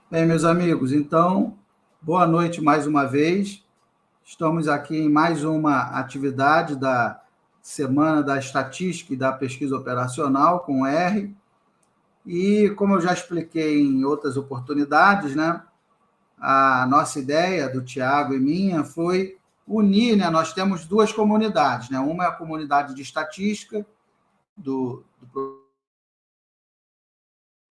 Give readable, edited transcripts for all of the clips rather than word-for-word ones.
Bem, meus amigos, então, boa noite mais uma vez. Estamos aqui em mais uma atividade da Semana da Estatística e da Pesquisa Operacional, com R. E, como eu já expliquei em outras oportunidades, né, a nossa ideia, do Tiago e minha, foi unir, né, nós temos duas comunidades, né, uma é a comunidade de estatística, do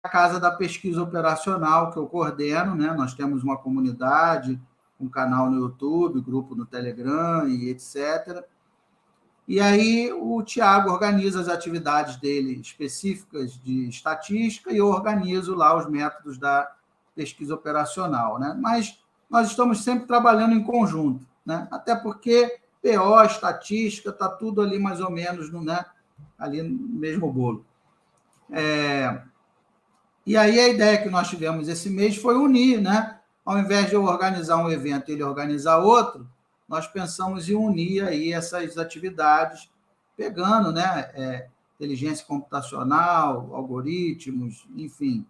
a Casa da Pesquisa Operacional, que eu coordeno, né? Nós temos uma comunidade, um canal no YouTube, grupo no Telegram e etc. E aí o Tiago organiza as atividades dele específicas de estatística e eu organizo lá os métodos da pesquisa operacional, né? Mas nós estamos sempre trabalhando em conjunto, né? Até porque PO, estatística, está tudo ali mais ou menos no, né? Ali no mesmo bolo. E aí a ideia que nós tivemos esse mês foi unir, né? Ao invés de eu organizar um evento e ele organizar outro, nós pensamos em unir aí essas atividades, pegando, né, inteligência computacional, algoritmos, enfim,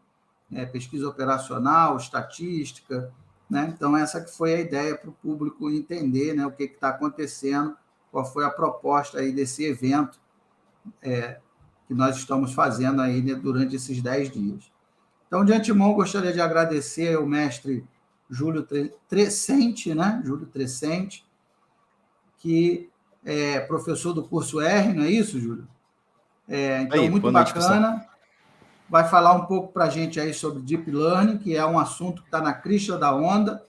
pesquisa operacional, estatística, né? Então essa que foi a ideia para o público entender, né, o que está acontecendo, qual foi a proposta aí desse evento que nós estamos fazendo aí, né, durante esses 10 dias. Então, de antemão, gostaria de agradecer ao mestre Júlio Trecente, né? Júlio Trecente, que é professor do curso R, não é isso, Júlio? Então, Aí, muito boa noite, pessoal. bacana. Vai falar um pouco para a gente aí sobre Deep Learning, que é um assunto que está na crista da onda.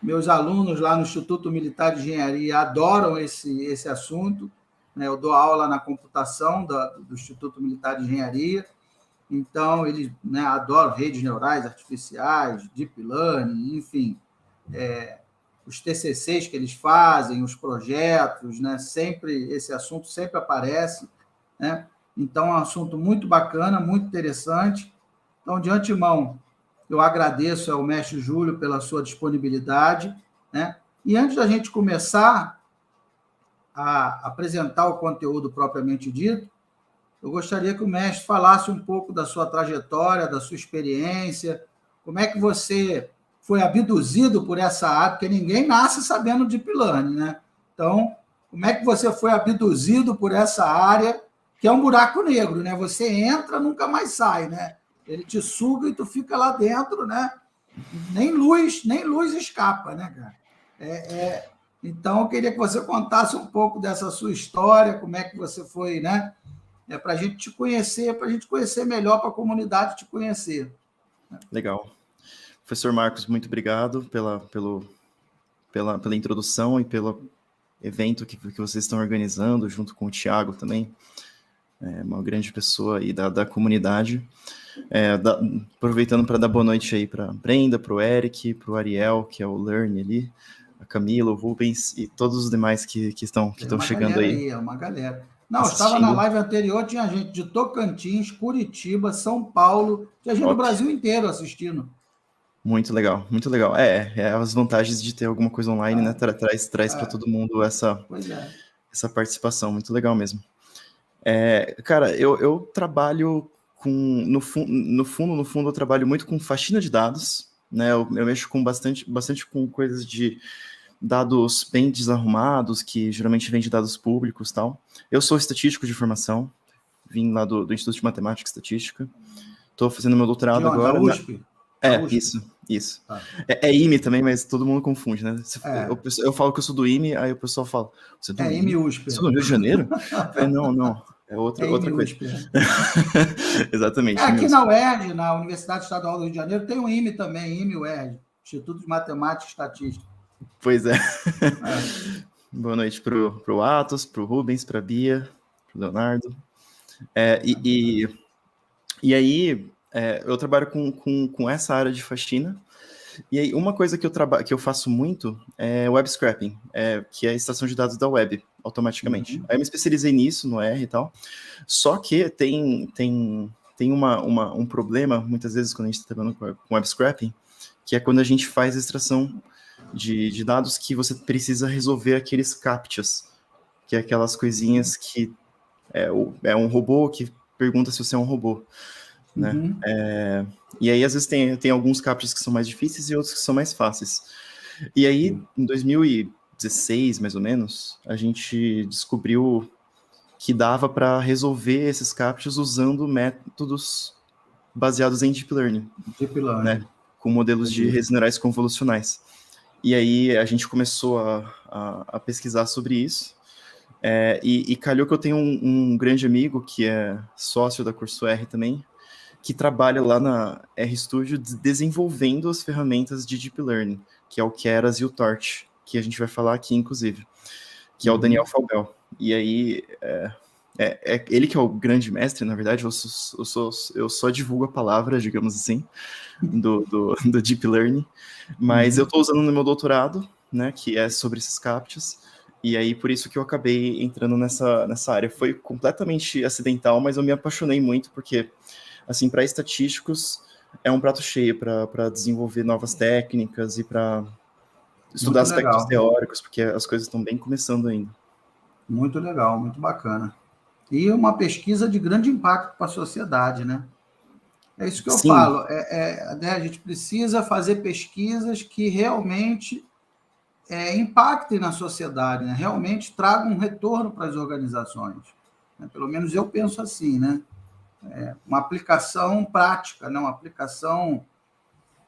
Meus alunos lá no Instituto Militar de Engenharia adoram esse assunto. Né? Eu dou aula na computação do Instituto Militar de Engenharia. Então, eles, né, adoram redes neurais artificiais, deep learning, enfim, os TCCs que eles fazem, os projetos, né, sempre esse assunto sempre aparece, né? Então, é um assunto muito bacana, muito interessante. Então, de antemão, eu agradeço ao mestre Júlio pela sua disponibilidade, né? E antes da gente começar a apresentar o conteúdo propriamente dito, eu gostaria que o mestre falasse um pouco da sua trajetória, da sua experiência, como é que você foi abduzido por essa área, porque ninguém nasce sabendo de Deep Learning, né? Então, como é que você foi abduzido por essa área, que é um buraco negro, né? Você entra, nunca mais sai, né? Ele te suga e tu fica lá dentro, né? Nem luz escapa, né, cara? Então, eu queria que você contasse um pouco dessa sua história, como é que você foi, né? Para a gente te conhecer, para a gente conhecer melhor, para a comunidade te conhecer. Legal. Professor Marcos, muito obrigado pela introdução e pelo evento que vocês estão organizando, junto com o Tiago também, uma grande pessoa aí da comunidade. Aproveitando para dar boa noite aí para a Brenda, para o Eric, para o Ariel, que é o Learn ali, a Camila, o Rubens e todos os demais que estão chegando aí. É uma galera. Não, eu estava na Assistindo. live anterior, tinha gente de Tocantins, Curitiba, São Paulo, tinha gente do Top. Brasil inteiro assistindo. Muito legal, muito legal. As vantagens de ter alguma coisa online, né? Traz para todo mundo essa participação, muito legal mesmo. Cara, eu trabalho no fundo, eu trabalho muito com faxina de dados, né? Eu mexo com bastante com coisas de dados bem desarrumados, que geralmente vêm de dados públicos e tal. Eu sou estatístico de formação, vim lá do Instituto de Matemática e Estatística. Estou fazendo meu doutorado De onde? agora. Da USP? Isso. Tá. É IME também, mas todo mundo confunde, né? Eu falo que eu sou do IME, aí o pessoal fala, você é do IME? IME-USP. Você é do Rio de Janeiro? Não. É outra coisa. IME-USP. Exatamente. Aqui na UERJ, na Universidade Estadual do Rio de Janeiro, tem um IME também, IME-UERJ, Instituto de Matemática e Estatística. Pois é. Boa noite pro Atos, pro Rubens, pra Bia, pro Leonardo. E aí, eu trabalho com essa área de faxina. E aí, uma coisa que eu faço muito é web scraping, que é a extração de dados da web, automaticamente. Aí eu me especializei nisso, no R e tal. Só que tem um problema, muitas vezes, quando a gente está trabalhando com web scraping, que é quando a gente faz a extração de dados que você precisa resolver aqueles captchas, que é aquelas coisinhas que é um robô que pergunta se você é um robô. né? E aí, às vezes, tem alguns captchas que são mais difíceis e outros que são mais fáceis. E aí, em 2016, mais ou menos, a gente descobriu que dava para resolver esses captchas usando métodos baseados em Deep Learning, né? Com modelos de redes neurais convolucionais. E aí, a gente começou a pesquisar sobre isso. E calhou que eu tenho um grande amigo, que é sócio da Curso R também, que trabalha lá na RStudio desenvolvendo as ferramentas de Deep Learning, que é o Keras e o Torch, que a gente vai falar aqui, inclusive, que é o Daniel Falbel. E aí, ele que é o grande mestre, na verdade, eu só divulgo a palavra, digamos assim, do Deep Learning, mas eu estou usando no meu doutorado, né, que é sobre esses captchas, e aí por isso que eu acabei entrando nessa área. Foi completamente acidental, mas eu me apaixonei muito, porque assim, para estatísticos, é um prato cheio para desenvolver novas técnicas e para estudar aspectos teóricos, porque as coisas estão bem começando ainda. Muito legal, muito bacana. E uma pesquisa de grande impacto para a sociedade, né? É isso que eu falo. Né, a gente precisa fazer pesquisas que realmente impactem na sociedade, né? Realmente tragam um retorno para as organizações. Né? Pelo menos eu penso assim, né? Uma aplicação prática, né? Uma aplicação...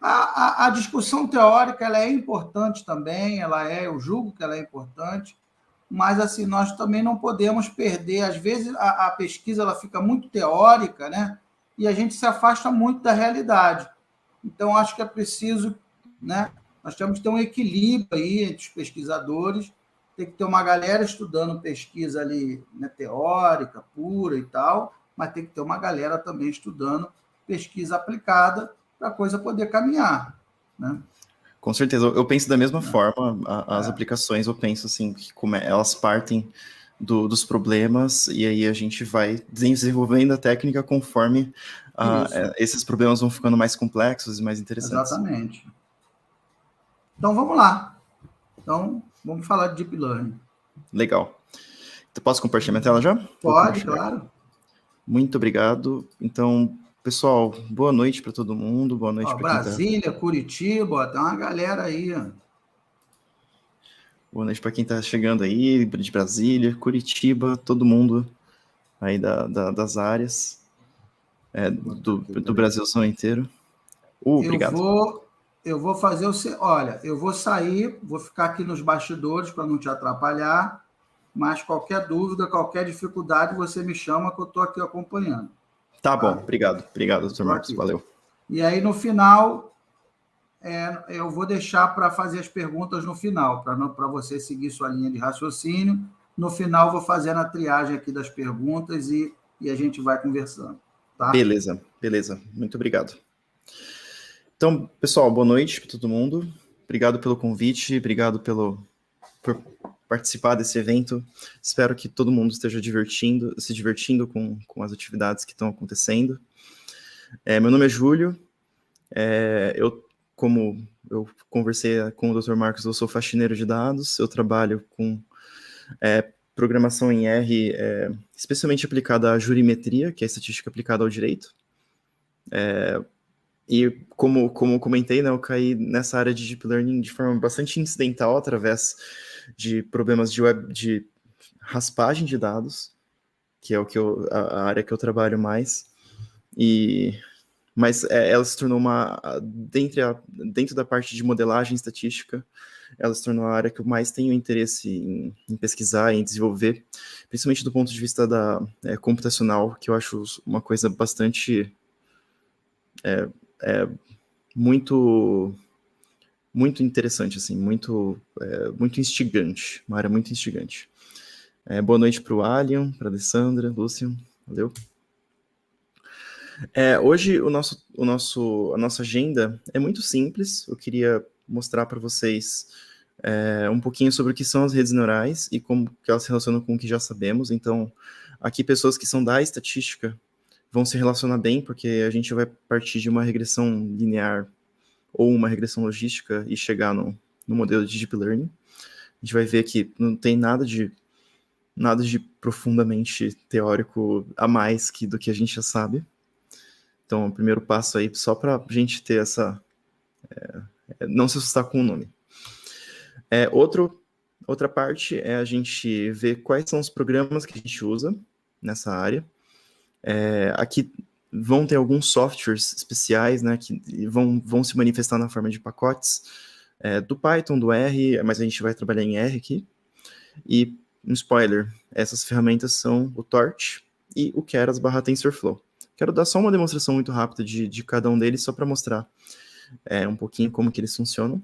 A discussão teórica ela é importante também, eu julgo que ela é importante, mas assim, nós também não podemos perder, às vezes a pesquisa ela fica muito teórica, né? E a gente se afasta muito da realidade. Então, acho que é preciso, né? Nós temos que ter um equilíbrio aí entre os pesquisadores, tem que ter uma galera estudando pesquisa ali, né, teórica, pura e tal, mas tem que ter uma galera também estudando pesquisa aplicada para a coisa poder caminhar, né? Com certeza, eu penso da mesma forma, as aplicações, eu penso assim, que elas partem dos problemas, e aí a gente vai desenvolvendo a técnica conforme esses problemas vão ficando mais complexos e mais interessantes. Exatamente. Então, vamos lá. Então, vamos falar de Deep Learning. Legal. Então, posso compartilhar minha tela já? Pode, claro. Muito obrigado. Então, pessoal, boa noite para todo mundo. Boa noite para quem Brasília, Curitiba, tem uma galera aí. Boa noite para quem está chegando aí, de Brasília, Curitiba, todo mundo aí das áreas do Brasilzão inteiro. Obrigado. Eu vou fazer olha, eu vou sair, vou ficar aqui nos bastidores para não te atrapalhar, mas qualquer dúvida, qualquer dificuldade, você me chama que eu estou aqui acompanhando. Tá bom, obrigado, doutor Marcos, valeu. E aí, no final, eu vou deixar para fazer as perguntas no final, para você seguir sua linha de raciocínio. No final, vou fazer a triagem aqui das perguntas e a gente vai conversando. Tá? Beleza, muito obrigado. Então, pessoal, boa noite para todo mundo. Obrigado pelo convite, obrigado por participar desse evento. Espero que todo mundo esteja se divertindo com as atividades que estão acontecendo. Meu nome é Júlio. Como eu conversei com o Dr. Marcos, eu sou faxineiro de dados. Eu trabalho com programação em R, especialmente aplicada à jurimetria, que é a estatística aplicada ao direito. E como comentei, né, eu caí nessa área de Deep Learning de forma bastante incidental, através de problemas de raspagem de dados, que é a área que eu trabalho mais. Mas ela se tornou dentro da parte de modelagem estatística, ela se tornou a área que eu mais tenho interesse em pesquisar, em desenvolver, principalmente do ponto de vista computacional, que eu acho uma coisa bastante muito interessante, assim, muito instigante, uma área muito instigante. Boa noite para o Alien, para a Alessandra, Lúcio, valeu. Hoje a nossa agenda é muito simples. Eu queria mostrar para vocês um pouquinho sobre o que são as redes neurais e como que elas se relacionam com o que já sabemos. Então, aqui pessoas que são da estatística vão se relacionar bem, porque a gente vai partir de uma regressão linear ou uma regressão logística e chegar no modelo de Deep Learning. A gente vai ver que não tem nada de profundamente teórico a mais do que a gente já sabe. Então, o primeiro passo aí, só para a gente ter essa... não se assustar com o nome. Outra parte é a gente ver quais são os programas que a gente usa nessa área. Aqui vão ter alguns softwares especiais, né, que vão se manifestar na forma de pacotes do Python, do R, mas a gente vai trabalhar em R aqui. E um spoiler, essas ferramentas são o Torch e o Keras/TensorFlow. Quero dar só uma demonstração muito rápida de cada um deles, só para mostrar um pouquinho como que eles funcionam.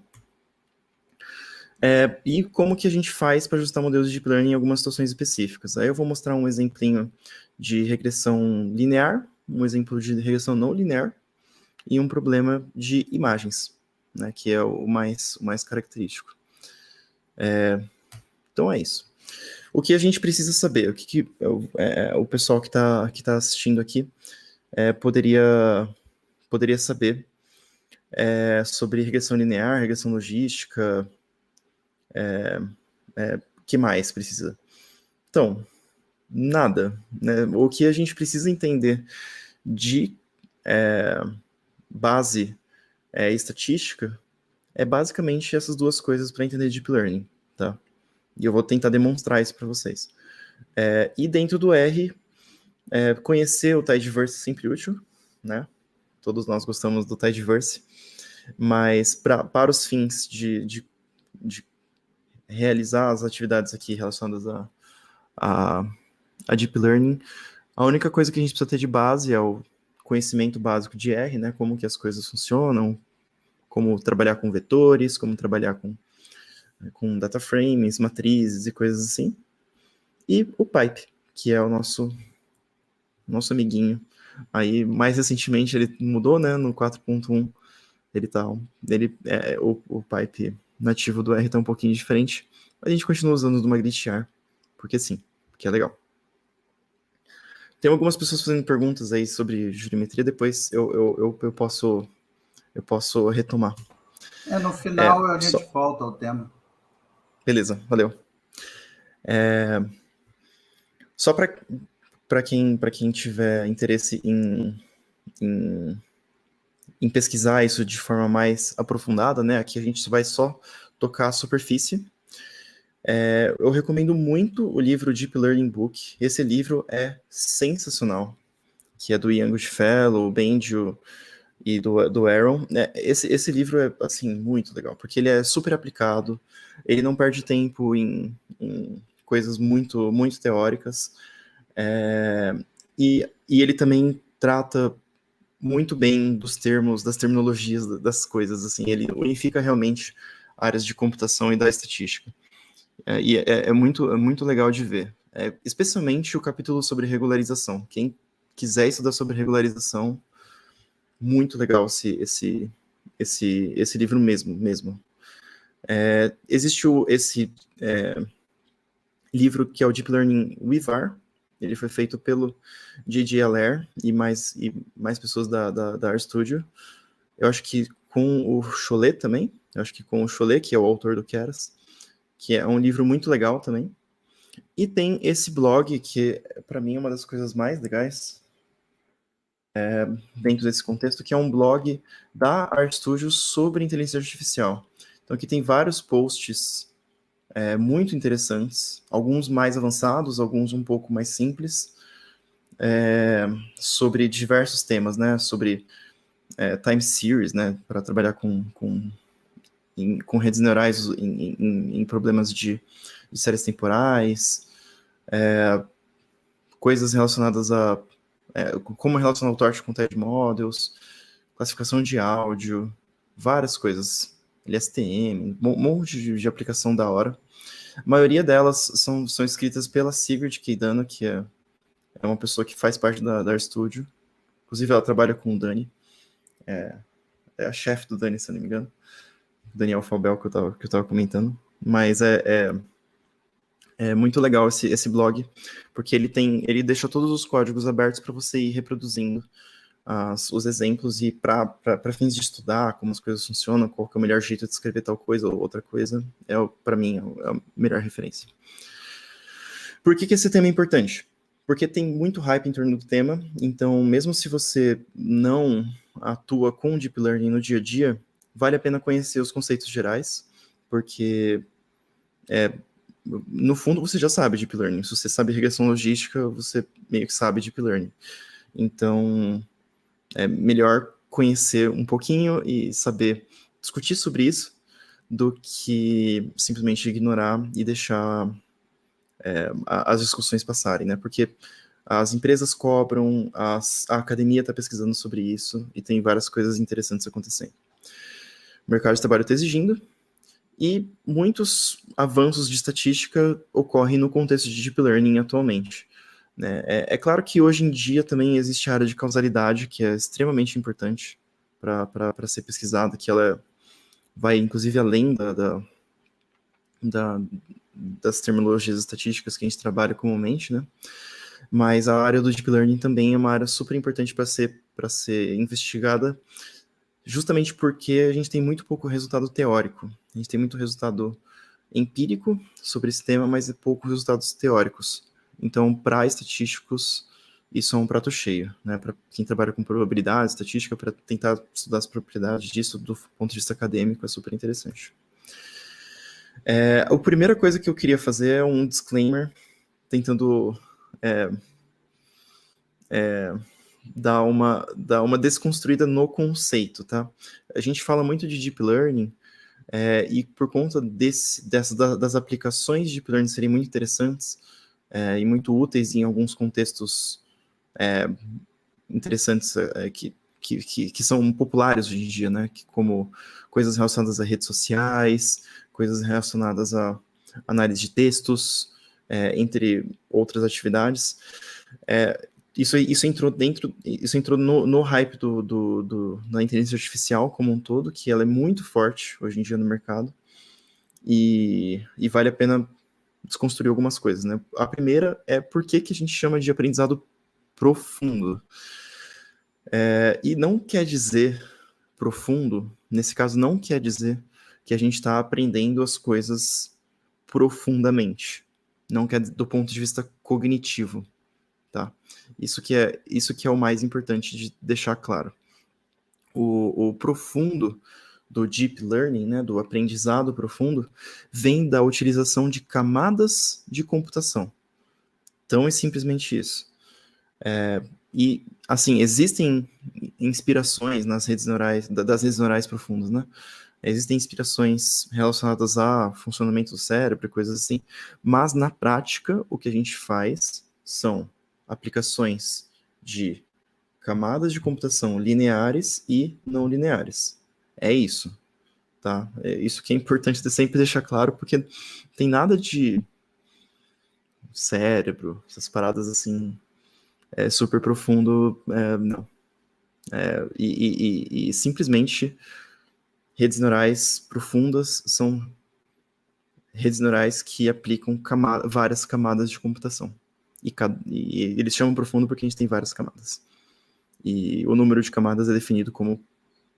E como que a gente faz para ajustar modelos de Deep Learning em algumas situações específicas. Aí eu vou mostrar um exemplinho de regressão linear, um exemplo de regressão não linear e um problema de imagens, né, que é o mais característico. Então é isso. O que a gente precisa saber, o pessoal que tá assistindo aqui poderia saber sobre regressão linear, regressão logística, que mais precisa? Então, nada, né? O que a gente precisa entender de base estatística é basicamente essas duas coisas para entender Deep Learning, tá? E eu vou tentar demonstrar isso para vocês. E dentro do R, conhecer o Tidyverse é sempre útil, né? Todos nós gostamos do Tidyverse, mas para os fins de realizar as atividades aqui relacionadas a Deep Learning, a única coisa que a gente precisa ter de base é o conhecimento básico de R, né? Como que as coisas funcionam, como trabalhar com vetores, como trabalhar com data frames, matrizes e coisas assim. E o Pipe, que é o nosso amiguinho. Aí, mais recentemente, ele mudou, né? No 4.1, o Pipe nativo do R tá um pouquinho diferente. Mas a gente continua usando do Magritte, porque sim, porque é legal. Tem algumas pessoas fazendo perguntas aí sobre jurimetria, depois eu posso retomar. No final a gente volta ao tema. Beleza, valeu. Só para quem tiver interesse em pesquisar isso de forma mais aprofundada, né? Aqui a gente vai só tocar a superfície. Eu recomendo muito o livro Deep Learning Book. Esse livro é sensacional, que é do Ian Goodfellow, Benjo e do Aaron. Esse livro é, assim, muito legal, porque ele é super aplicado, ele não perde tempo em coisas muito, muito teóricas, e ele também trata muito bem dos termos, das terminologias das coisas, assim, ele unifica realmente áreas de computação e da estatística. E é muito legal de ver. Especialmente o capítulo sobre regularização. Quem quiser estudar sobre regularização, muito legal esse livro mesmo. Existe esse livro que é o Deep Learning with R. Ele foi feito pelo J.J. Allaire e mais pessoas da RStudio. Eu acho que com o Cholet também. Eu acho que com o Cholet, que é o autor do Keras, que é um livro muito legal também. E tem esse blog, que para mim é uma das coisas mais legais dentro desse contexto, que é um blog da RStudio sobre inteligência artificial. Então aqui tem vários posts muito interessantes, alguns mais avançados, alguns um pouco mais simples, sobre diversos temas, né? Sobre time series, né? Para trabalhar com redes neurais em problemas de séries temporais, coisas relacionadas a como relacionar o Torch com TED Models, classificação de áudio, várias coisas, LSTM, um monte de aplicação da hora. A maioria delas são escritas pela Sigrid Keidano, que é uma pessoa que faz parte da RStudio. Inclusive, ela trabalha com o Dani. É a chefe do Dani, se eu não me engano. Daniel Falbel, que eu tava comentando. Mas é muito legal esse blog, porque ele deixa todos os códigos abertos para você ir reproduzindo os exemplos e para fins de estudar como as coisas funcionam, qual que é o melhor jeito de escrever tal coisa ou outra coisa, para mim é a melhor referência. Por que esse tema é importante? porque tem muito hype em torno do tema, então mesmo se você não atua com Deep Learning no dia a dia, vale a pena conhecer os conceitos gerais, porque no fundo você já sabe Deep Learning. Se você sabe regressão logística, você meio que sabe Deep Learning. Então, é melhor conhecer um pouquinho e saber discutir sobre isso do que simplesmente ignorar e deixar as discussões passarem, né? Porque as empresas cobram, a academia está pesquisando sobre isso e tem várias coisas interessantes acontecendo. O mercado de trabalho está exigindo e muitos avanços de estatística ocorrem no contexto de Deep Learning atualmente. Né? É claro que hoje em dia também existe a área de causalidade, que é extremamente importante para ser pesquisada, que ela vai inclusive além das terminologias estatísticas que a gente trabalha comumente, né? Mas a área do Deep Learning também é uma área super importante para ser investigada, justamente porque a gente tem muito pouco resultado teórico. A gente tem muito resultado empírico sobre esse tema, mas é pouco resultados teóricos. Então, para estatísticos, isso é um prato cheio, né? Para quem trabalha com probabilidade, estatística, para tentar estudar as propriedades disso do ponto de vista acadêmico, é super interessante. A primeira coisa que eu queria fazer é um disclaimer, tentando dar uma desconstruída no conceito, tá? A gente fala muito de Deep Learning, e por conta das aplicações de Deep Learning serem muito interessantes e muito úteis em alguns contextos interessantes que são populares hoje em dia, né? Como coisas relacionadas a redes sociais, coisas relacionadas a análise de textos, entre outras atividades. Isso entrou no hype da inteligência artificial como um todo, que ela é muito forte hoje em dia no mercado, e vale a pena desconstruir algumas coisas, né? A primeira é por que a gente chama de aprendizado profundo. E não quer dizer profundo, nesse caso não quer dizer que a gente está aprendendo as coisas profundamente. Não quer do ponto de vista cognitivo. Tá? Isso que é o mais importante de deixar claro. O profundo do Deep Learning, né, do aprendizado profundo, vem da utilização de camadas de computação. Então é simplesmente isso. E, assim, existem inspirações nas redes neurais, das redes neurais profundas, né? Existem inspirações relacionadas a funcionamento do cérebro, coisas assim, mas na prática o que a gente faz são aplicações de camadas de computação lineares e não lineares. É isso, tá? É isso que é importante de sempre deixar claro, porque tem nada de cérebro, essas paradas assim, super profundo, não. E simplesmente redes neurais profundas são redes neurais que aplicam várias camadas de computação. E eles chamam profundo porque a gente tem várias camadas. E o número de camadas é definido como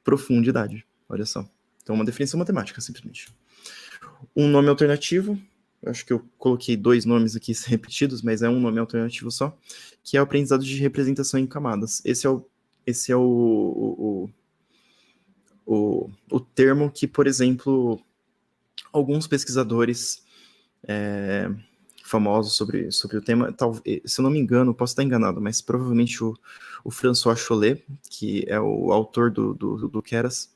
profundidade. Olha só. Então, uma definição matemática, simplesmente. Um nome alternativo, acho que eu coloquei 2 nomes aqui repetidos, mas é um nome alternativo só, que é o aprendizado de representação em camadas. Esse é o termo que, por exemplo, alguns pesquisadores famosos sobre o tema, se eu não me engano, posso estar enganado, mas provavelmente o François Chollet, que é o autor do Keras,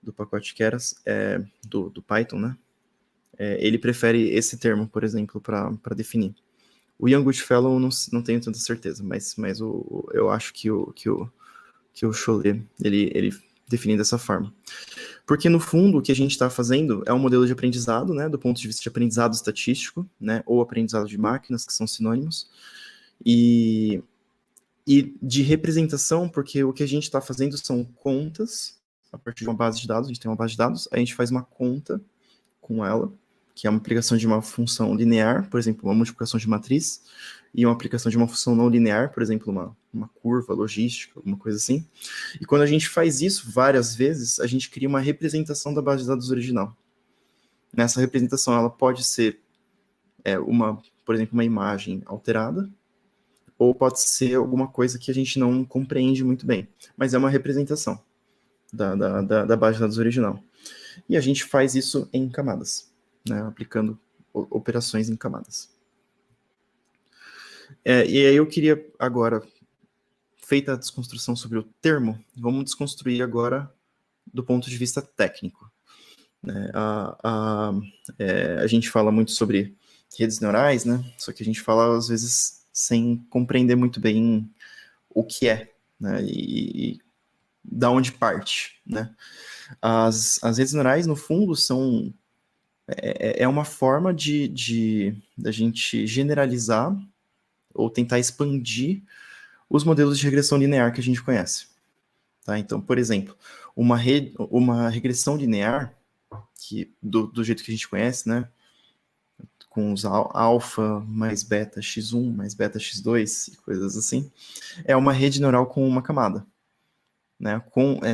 do pacote Keras, do Python, né? Ele prefere esse termo, por exemplo, para definir. O Ian Goodfellow não tenho tanta certeza, mas eu acho que o Chollet, ele define dessa forma. Porque, no fundo, o que a gente está fazendo é um modelo de aprendizado, né, do ponto de vista de aprendizado estatístico, né, ou aprendizado de máquinas, que são sinônimos, e de representação, porque o que a gente está fazendo são contas, a partir de uma base de dados, a gente tem uma base de dados, a gente faz uma conta com ela, que é uma aplicação de uma função linear, por exemplo, uma multiplicação de matriz, e uma aplicação de uma função não linear, por exemplo, uma curva logística, alguma coisa assim. E quando a gente faz isso várias vezes, a gente cria uma representação da base de dados original. Nessa representação, ela pode ser por exemplo, uma imagem alterada, ou pode ser alguma coisa que a gente não compreende muito bem, mas é uma representação da base de dados original. E a gente faz isso em camadas, né, aplicando operações em camadas. E aí eu queria agora, feita a desconstrução sobre o termo, vamos desconstruir agora do ponto de vista técnico. Né? A gente fala muito sobre redes neurais, né? Só que a gente fala, às vezes, sem compreender muito bem o que é, né? E da onde parte, né? As redes neurais, no fundo, são uma forma da gente generalizar ou tentar expandir os modelos de regressão linear que a gente conhece. Tá? Então, por exemplo, uma regressão linear, que, do jeito que a gente conhece, né? Com os alfa mais beta x1 mais beta x2 e coisas assim, é uma rede neural com uma camada, né?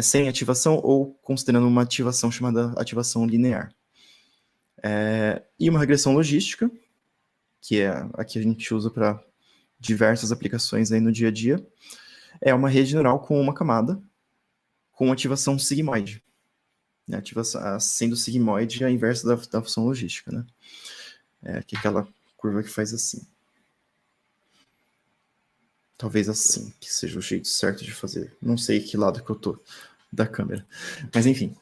Sem ativação ou considerando uma ativação chamada ativação linear. E uma regressão logística, que é a que a gente usa para diversas aplicações aí no dia a dia, é uma rede neural com uma camada com ativação sigmoide. Sendo sigmoide a inversa da função logística, né? Que é aquela curva que faz assim. Talvez assim, que seja o jeito certo de fazer. Não sei que lado que eu tô da câmera. Mas enfim,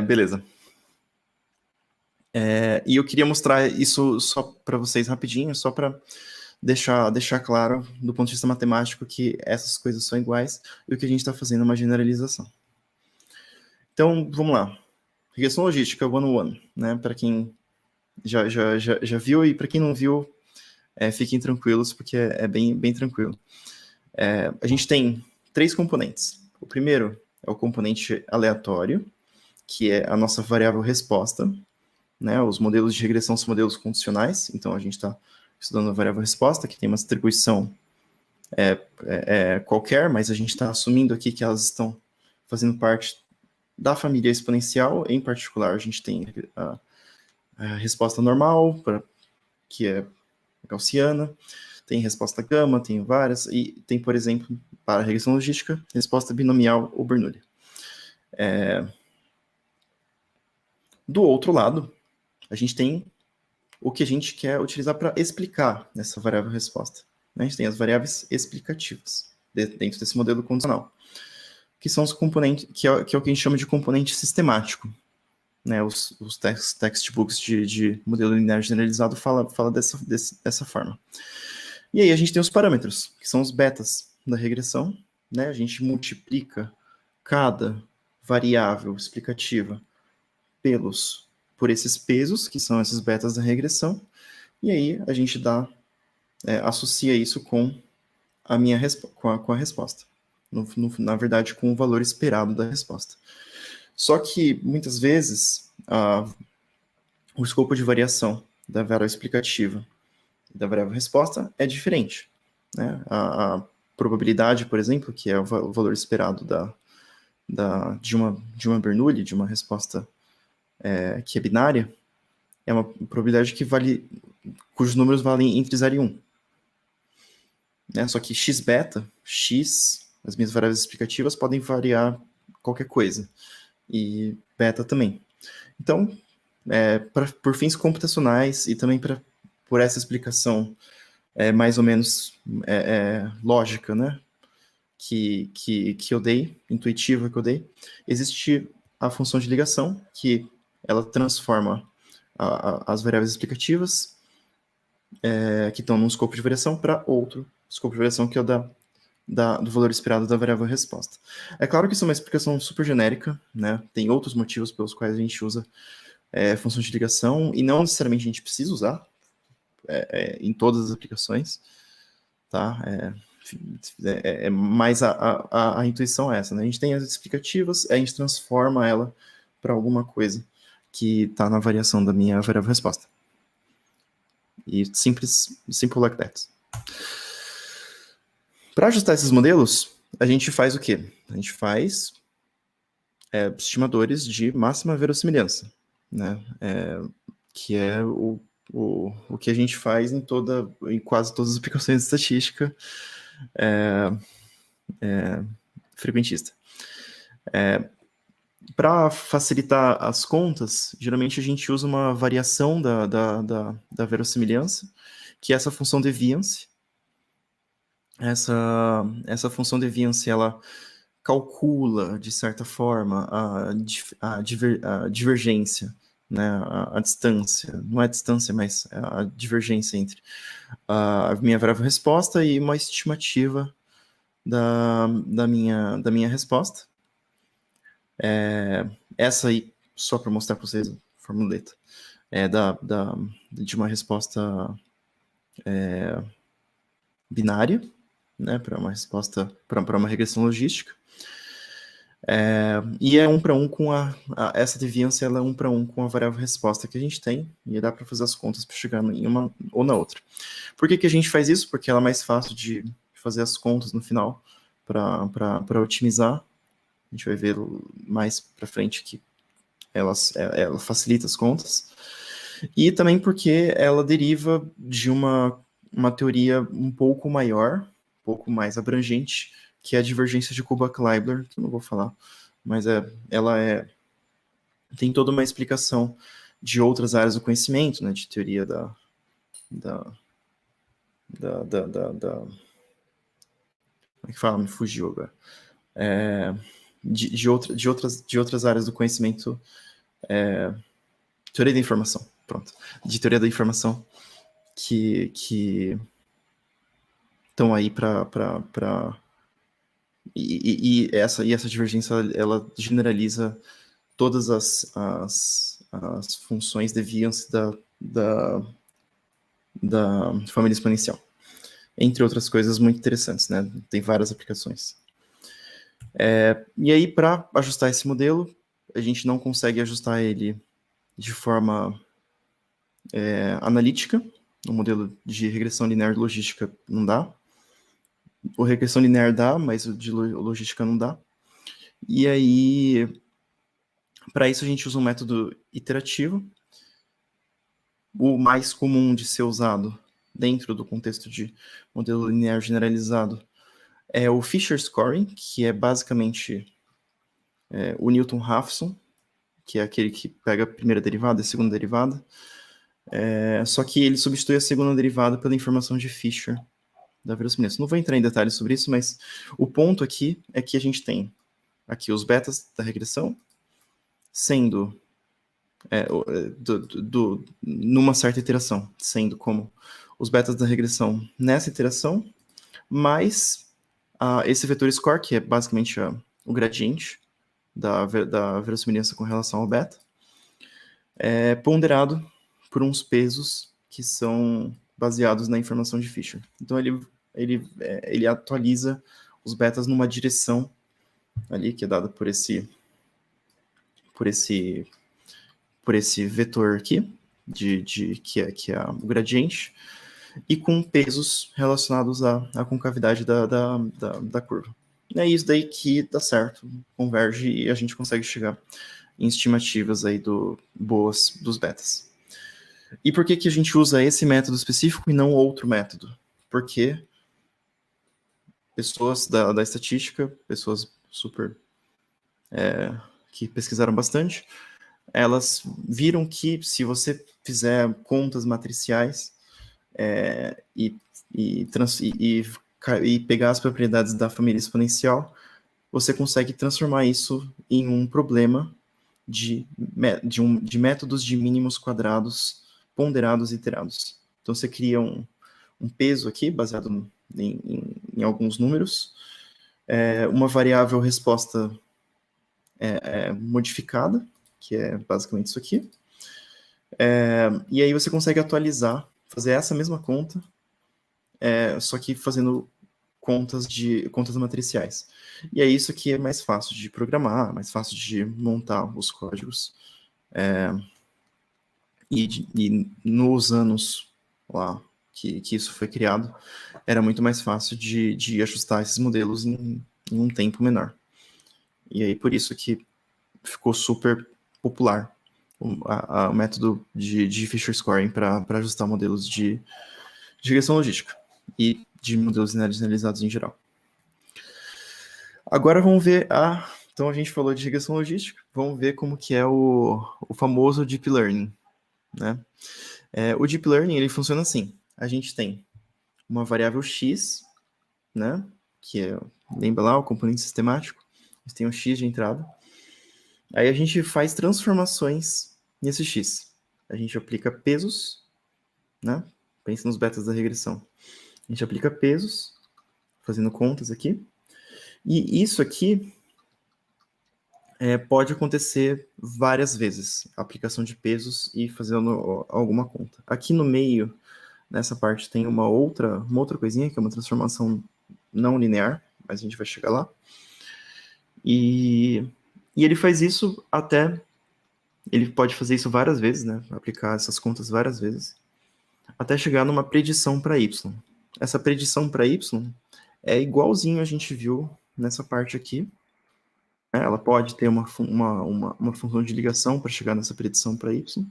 beleza. E eu queria mostrar isso só para vocês rapidinho, só para deixar claro, do ponto de vista matemático, que essas coisas são iguais e o que a gente está fazendo é uma generalização. Então, vamos lá. Regressão logística 101, né? Para quem já viu e para quem não viu, fiquem tranquilos, porque é bem tranquilo. A gente tem 3 componentes. O primeiro é o componente aleatório, que é a nossa variável resposta. Né? Os modelos de regressão são modelos condicionais, então a gente está estudando a variável resposta, que tem uma distribuição qualquer, mas a gente está assumindo aqui que elas estão fazendo parte da família exponencial. Em particular, a gente tem a resposta normal, que é gaussiana, tem resposta gama, tem várias, e tem, por exemplo, para a regressão logística, resposta binomial ou Bernoulli. Do outro lado, a gente tem o que a gente quer utilizar para explicar essa variável resposta. A gente tem as variáveis explicativas dentro desse modelo condicional, que são os componentes, que é o que a gente chama de componente sistemático. Né, os textbooks de modelo linear generalizado fala dessa forma. E aí a gente tem os parâmetros, que são os betas da regressão. Né, a gente multiplica cada variável explicativa por esses pesos, que são esses betas da regressão, e aí a gente associa isso com a resposta. Na verdade, com o valor esperado da resposta. Só que, muitas vezes, o escopo de variação da variável explicativa e da variável resposta é diferente. Né? A probabilidade, por exemplo, que é o valor esperado de uma Bernoulli, de uma resposta que é binária, é uma probabilidade cujos números valem entre 0 e 1. Né? Só que x-beta, as minhas variáveis explicativas podem variar qualquer coisa. E beta também. Então, por fins computacionais e também por essa explicação mais ou menos lógica, né, que eu dei, intuitiva que eu dei, existe a função de ligação, que ela transforma as variáveis explicativas que estão num escopo de variação para outro escopo de variação, que é o do valor esperado da variável resposta. É claro que isso é uma explicação super genérica, né? Tem outros motivos pelos quais a gente usa função de ligação, e não necessariamente a gente precisa usar em todas as aplicações, tá? Mas a intuição é essa, né? A gente tem as explicativas, a gente transforma ela para alguma coisa que está na variação da minha variável resposta. E simple like that. Para ajustar esses modelos, a gente faz o quê? A gente faz estimadores de máxima verossimilhança, né? Que é o que a gente faz em quase todas as aplicações de estatística frequentista. Para facilitar as contas, geralmente a gente usa uma variação da verossimilhança, que é essa função deviance. Essa função deviance, ela calcula, de certa forma, a divergência, né, a distância, não é a distância, mas a divergência entre a minha variável resposta e uma estimativa da minha resposta. Essa aí, só para mostrar para vocês a formuleta, de uma resposta binária, né, para uma resposta, para uma regressão logística. E é 1 para 1 com essa deviância, ela é 1 para 1 com a variável resposta que a gente tem, e dá para fazer as contas para chegar em uma ou na outra. Por que a gente faz isso? Porque ela é mais fácil de fazer as contas no final, para otimizar. A gente vai ver mais para frente que ela facilita as contas. E também porque ela deriva de uma teoria um pouco maior, um pouco mais abrangente, que é a divergência de Kullback-Leibler, que eu não vou falar, mas ela tem toda uma explicação de outras áreas do conhecimento, né, de teoria como é que fala? Me fugiu agora. De outras áreas do conhecimento, teoria da informação, pronto, de teoria da informação, que estão aí para e essa divergência, ela generaliza todas as funções deviance da família exponencial, entre outras coisas muito interessantes, né? Tem várias aplicações. E aí, para ajustar esse modelo, a gente não consegue ajustar ele de forma analítica. O modelo de regressão linear logística não dá. O regressão linear dá, mas o de logística não dá. E aí, para isso a gente usa um método iterativo. O mais comum de ser usado dentro do contexto de modelo linear generalizado é o Fisher Scoring, que é basicamente o Newton-Raphson, que é aquele que pega a primeira derivada e a segunda derivada. Só que ele substitui a segunda derivada pela informação de Fisher da verossimilhança. Não vou entrar em detalhes sobre isso, mas o ponto aqui é que a gente tem aqui os betas da regressão sendo numa certa iteração, sendo como os betas da regressão nessa iteração, mais esse vetor score, que é basicamente o gradiente da verossimilhança com relação ao beta, ponderado por uns pesos que são baseados na informação de Fisher. Então ele atualiza os betas numa direção ali que é dada por esse vetor aqui, que é o gradiente, e com pesos relacionados à concavidade da curva. É isso daí que dá certo, converge e a gente consegue chegar em estimativas aí boas dos betas. E por que a gente usa esse método específico e não outro método? Porque pessoas da estatística, pessoas super que pesquisaram bastante, elas viram que se você fizer contas matriciais e pegar as propriedades da família exponencial, você consegue transformar isso em um problema de métodos de mínimos quadrados ponderados e iterados. Então você cria um peso aqui, baseado em alguns números, uma variável resposta modificada, que é basicamente isso aqui, e aí você consegue atualizar, fazer essa mesma conta, só que fazendo contas matriciais. E é isso que é mais fácil de programar, mais fácil de montar os códigos. E nos anos lá que isso foi criado, era muito mais fácil de ajustar esses modelos em um tempo menor. E aí por isso que ficou super popular o método de Fisher Scoring para ajustar modelos de regressão logística e de modelos generalizados em geral. Agora vamos ver Então a gente falou de regressão logística, vamos ver como que é o famoso Deep Learning, né? O Deep Learning, ele funciona assim. A gente tem uma variável x, né? Lembra lá, o componente sistemático. A gente tem um x de entrada. Aí a gente faz transformações nesse x. A gente aplica pesos, né? Pensa nos betas da regressão. A gente aplica pesos, fazendo contas aqui. E isso aqui pode acontecer várias vezes. A aplicação de pesos e fazendo alguma conta. Aqui no meio, nessa parte, tem uma outra coisinha, que é uma transformação não linear, mas a gente vai chegar lá. E ele faz isso ele pode fazer isso várias vezes, né? Aplicar essas contas várias vezes, até chegar numa predição para y. Essa predição para y é igualzinho a gente viu nessa parte aqui. Ela pode ter uma função de ligação para chegar nessa predição para y.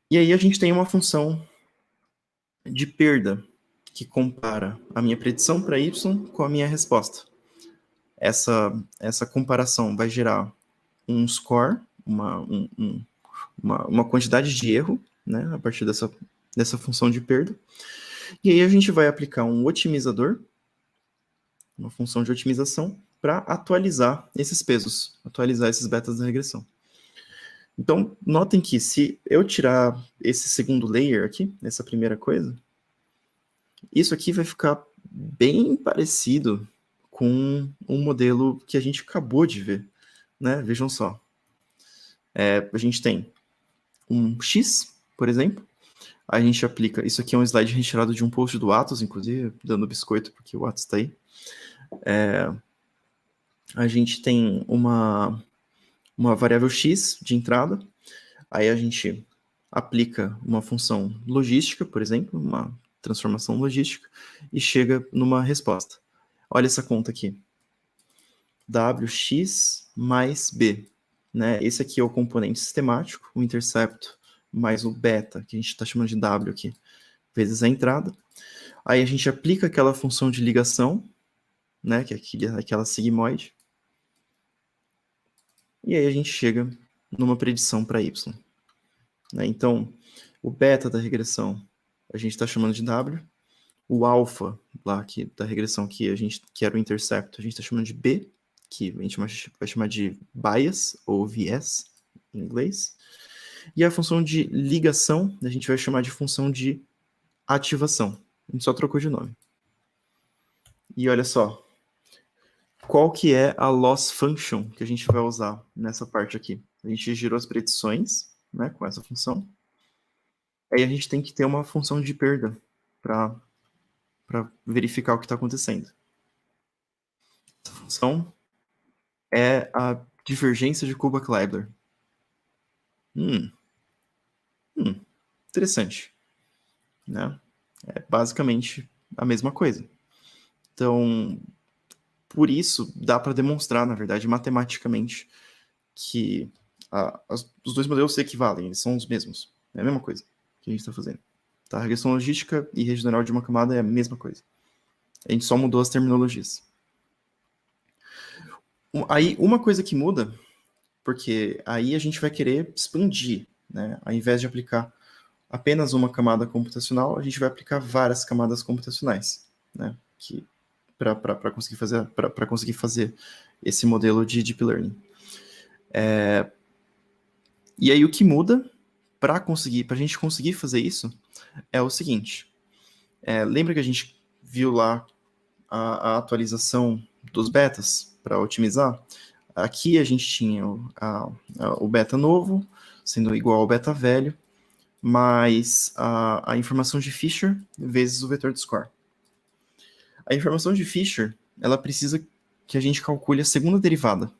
E aí a gente tem uma função de perda que compara a minha predição para y com a minha resposta. Essa comparação vai gerar um score, uma quantidade de erro, né, a partir dessa função de perda. E aí a gente vai aplicar um otimizador, uma função de otimização, para atualizar esses pesos, atualizar esses betas da regressão. Então, notem que se eu tirar esse segundo layer aqui, essa primeira coisa, isso aqui vai ficar bem parecido com um modelo que a gente acabou de ver, né? Vejam só. A gente tem um X, por exemplo, a gente aplica... Isso aqui é um slide retirado de um post do Atos, inclusive, dando biscoito, porque o Atos está aí. A gente tem uma variável X de entrada, aí a gente aplica uma função logística, por exemplo, uma transformação logística, e chega numa resposta. Olha essa conta aqui. WX mais B. Né? Esse aqui é o componente sistemático, o intercepto, mais o beta, que a gente está chamando de W aqui, vezes a entrada. Aí a gente aplica aquela função de ligação, né, que é aquela sigmoide. E aí a gente chega numa predição para Y. Né? Então, o beta da regressão a gente está chamando de W. O alfa lá da regressão que era o intercepto, a gente está chamando de B, que a gente vai chamar de bias, ou viés, em inglês. E a função de ligação, a gente vai chamar de função de ativação. A gente só trocou de nome. E olha só, qual que é a loss function que a gente vai usar nessa parte aqui? A gente gerou as predições, né, com essa função. Aí a gente tem que ter uma função de perda para verificar o que está acontecendo. Essa função é a divergência de Kullback-Leibler. Interessante. Né? É basicamente a mesma coisa. Então, por isso, dá para demonstrar, na verdade, matematicamente, que os dois modelos se equivalem, eles são os mesmos. É a mesma coisa que a gente está fazendo. Tá? A regressão logística e rede neural de uma camada é a mesma coisa. A gente só mudou as terminologias. Aí, uma coisa que muda, porque aí a gente vai querer expandir, né? Ao invés de aplicar apenas uma camada computacional, a gente vai aplicar várias camadas computacionais, né? Para conseguir fazer esse modelo de Deep Learning. E aí o que muda para a gente conseguir fazer isso é o seguinte. Lembra que a gente viu lá a atualização dos betas para otimizar? Aqui a gente tinha o beta novo sendo igual ao beta velho, mais a informação de Fisher vezes o vetor de score. A informação de Fisher, ela precisa que a gente calcule a segunda derivada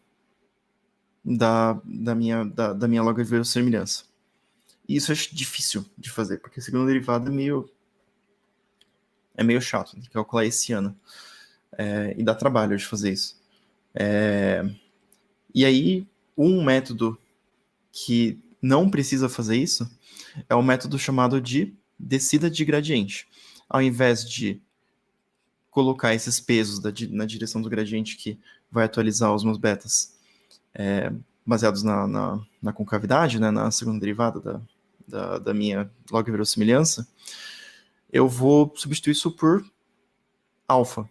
da minha log-verossemelhança. E isso é difícil de fazer, porque a segunda derivada é meio chato, tem que calcular esse ano. E dá trabalho de fazer isso. E aí, um método que não precisa fazer isso é o método chamado de descida de gradiente. Ao invés de colocar esses pesos na direção do gradiente que vai atualizar os meus betas baseados na concavidade, né, na segunda derivada da minha log-verossimilhança, eu vou substituir isso por alfa,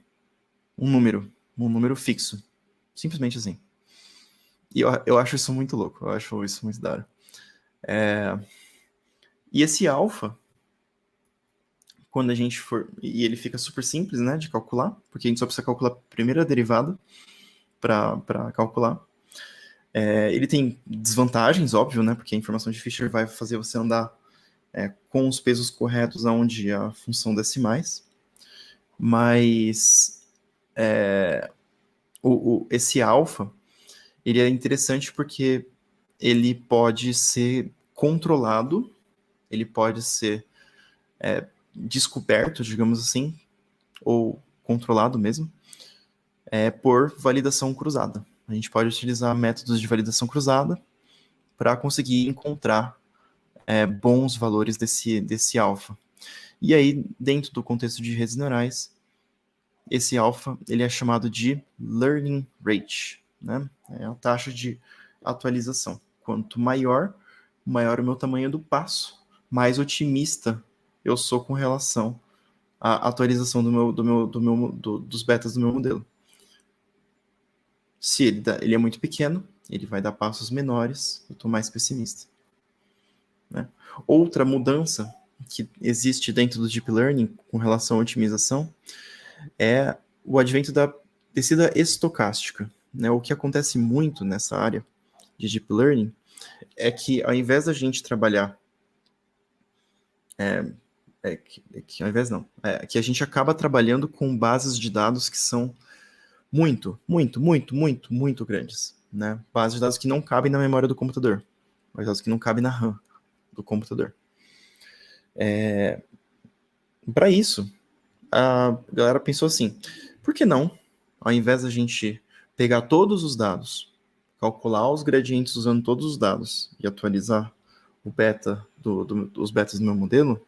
um número fixo. Simplesmente assim. E eu acho isso muito louco, eu acho isso muito da hora. E esse alfa, quando a gente for... E ele fica super simples, né, de calcular, porque a gente só precisa calcular a primeira derivada para calcular. Ele tem desvantagens, óbvio, né, porque a informação de Fisher vai fazer você andar com os pesos corretos aonde a função desce mais. Mas esse alfa, ele é interessante porque ele pode ser controlado, ele pode ser descoberto, digamos assim, ou controlado mesmo, por validação cruzada. A gente pode utilizar métodos de validação cruzada para conseguir encontrar bons valores desse alfa. E aí, dentro do contexto de redes neurais, esse alfa ele é chamado de learning rate, né? É a taxa de atualização. Quanto maior o meu tamanho do passo, mais otimista eu sou com relação à atualização dos betas do meu modelo. Se ele é muito pequeno, ele vai dar passos menores, eu estou mais pessimista. Né? Outra mudança que existe dentro do Deep Learning com relação à otimização é o advento da descida estocástica. Né? O que acontece muito nessa área de Deep Learning é que ao invés da gente trabalhar que a gente acaba trabalhando com bases de dados que são muito grandes, né? Bases de dados que não cabem na memória do computador, bases de dados que não cabem na RAM do computador. Para isso, a galera pensou assim, por que não, ao invés da gente pegar todos os dados, calcular os gradientes usando todos os dados e atualizar o beta os betas do meu modelo,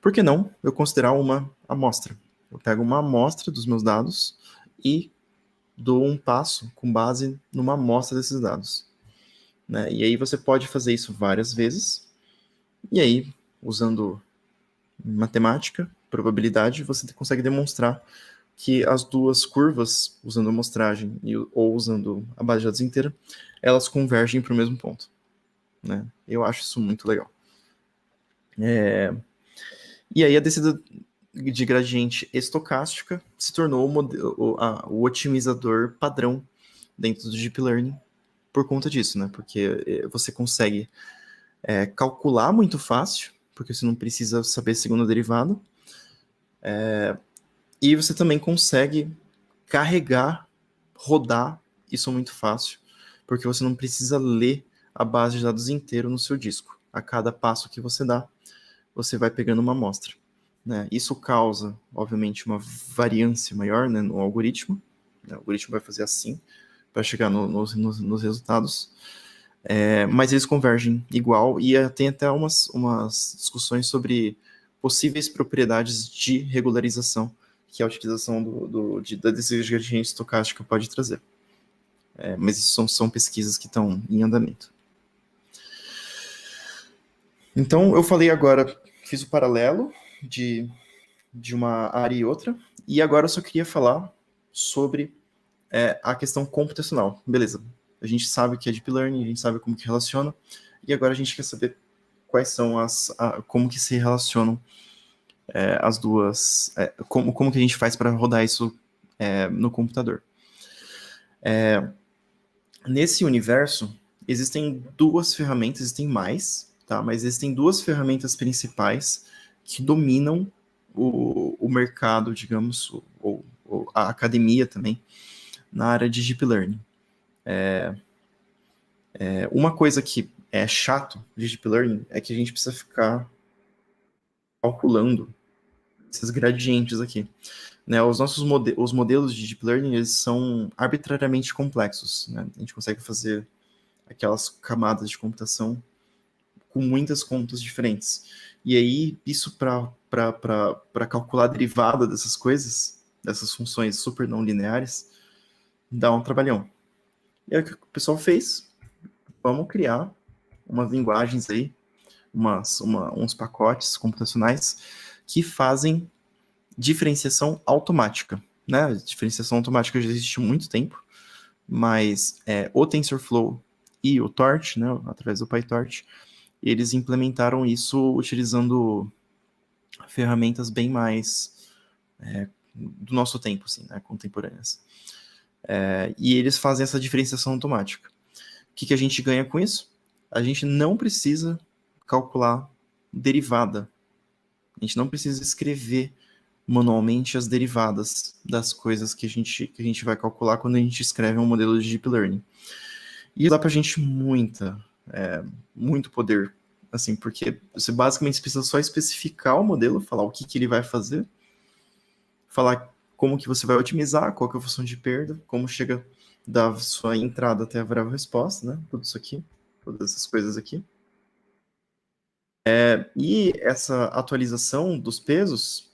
por que não eu considerar uma amostra? Eu pego uma amostra dos meus dados e dou um passo com base numa amostra desses dados. Né? E aí você pode fazer isso várias vezes, e aí, usando matemática, probabilidade, você consegue demonstrar que as duas curvas, usando a amostragem ou usando a base de dados inteira, elas convergem para o mesmo ponto. Né? Eu acho isso muito legal. E aí a descida de gradiente estocástica se tornou o otimizador padrão dentro do Deep Learning por conta disso, né? Porque você consegue calcular muito fácil, porque você não precisa saber segunda derivada, e você também consegue carregar, rodar isso muito fácil, porque você não precisa ler a base de dados inteira no seu disco. A cada passo que você dá, você vai pegando uma amostra. Né? Isso causa, obviamente, uma variância maior, né, no algoritmo. O algoritmo vai fazer assim para chegar nos resultados. Mas eles convergem igual e tem até umas discussões sobre possíveis propriedades de regularização que a utilização da descida de gradiente estocástica pode trazer. Mas isso são pesquisas que estão em andamento. Então, eu falei agora, fiz o paralelo de uma área e outra, e agora eu só queria falar sobre a questão computacional. Beleza, a gente sabe o que é Deep Learning, a gente sabe como que relaciona, e agora a gente quer saber quais são como que se relacionam as duas, como que a gente faz para rodar isso no computador. Nesse universo, existem duas ferramentas, existem mais, tá? Mas existem duas ferramentas principais que dominam o mercado, digamos, ou a academia também, na área de Deep Learning. Uma coisa que é chato de Deep Learning é que a gente precisa ficar calculando esses gradientes aqui. Né? Os nossos modelos de Deep Learning eles são arbitrariamente complexos. Né? A gente consegue fazer aquelas camadas de computação com muitas contas diferentes. E aí, isso para calcular a derivada dessas coisas, dessas funções super não lineares, dá um trabalhão. E aí o que o pessoal fez? Vamos criar umas linguagens aí, uns pacotes computacionais que fazem diferenciação automática. Né? Diferenciação automática já existe há muito tempo, mas o TensorFlow e o Torch, né, através do PyTorch, eles implementaram isso utilizando ferramentas bem mais do nosso tempo, assim, né, contemporâneas. E eles fazem essa diferenciação automática. O que a gente ganha com isso? A gente não precisa calcular derivada. A gente não precisa escrever manualmente as derivadas das coisas que a gente vai calcular quando a gente escreve um modelo de Deep Learning. E dá pra gente muito poder, assim, porque você basicamente precisa só especificar o modelo, falar o que ele vai fazer, falar como que você vai otimizar, qual que é a função de perda, como chega da sua entrada até a variável resposta, né? Tudo isso aqui, todas essas coisas aqui. E essa atualização dos pesos,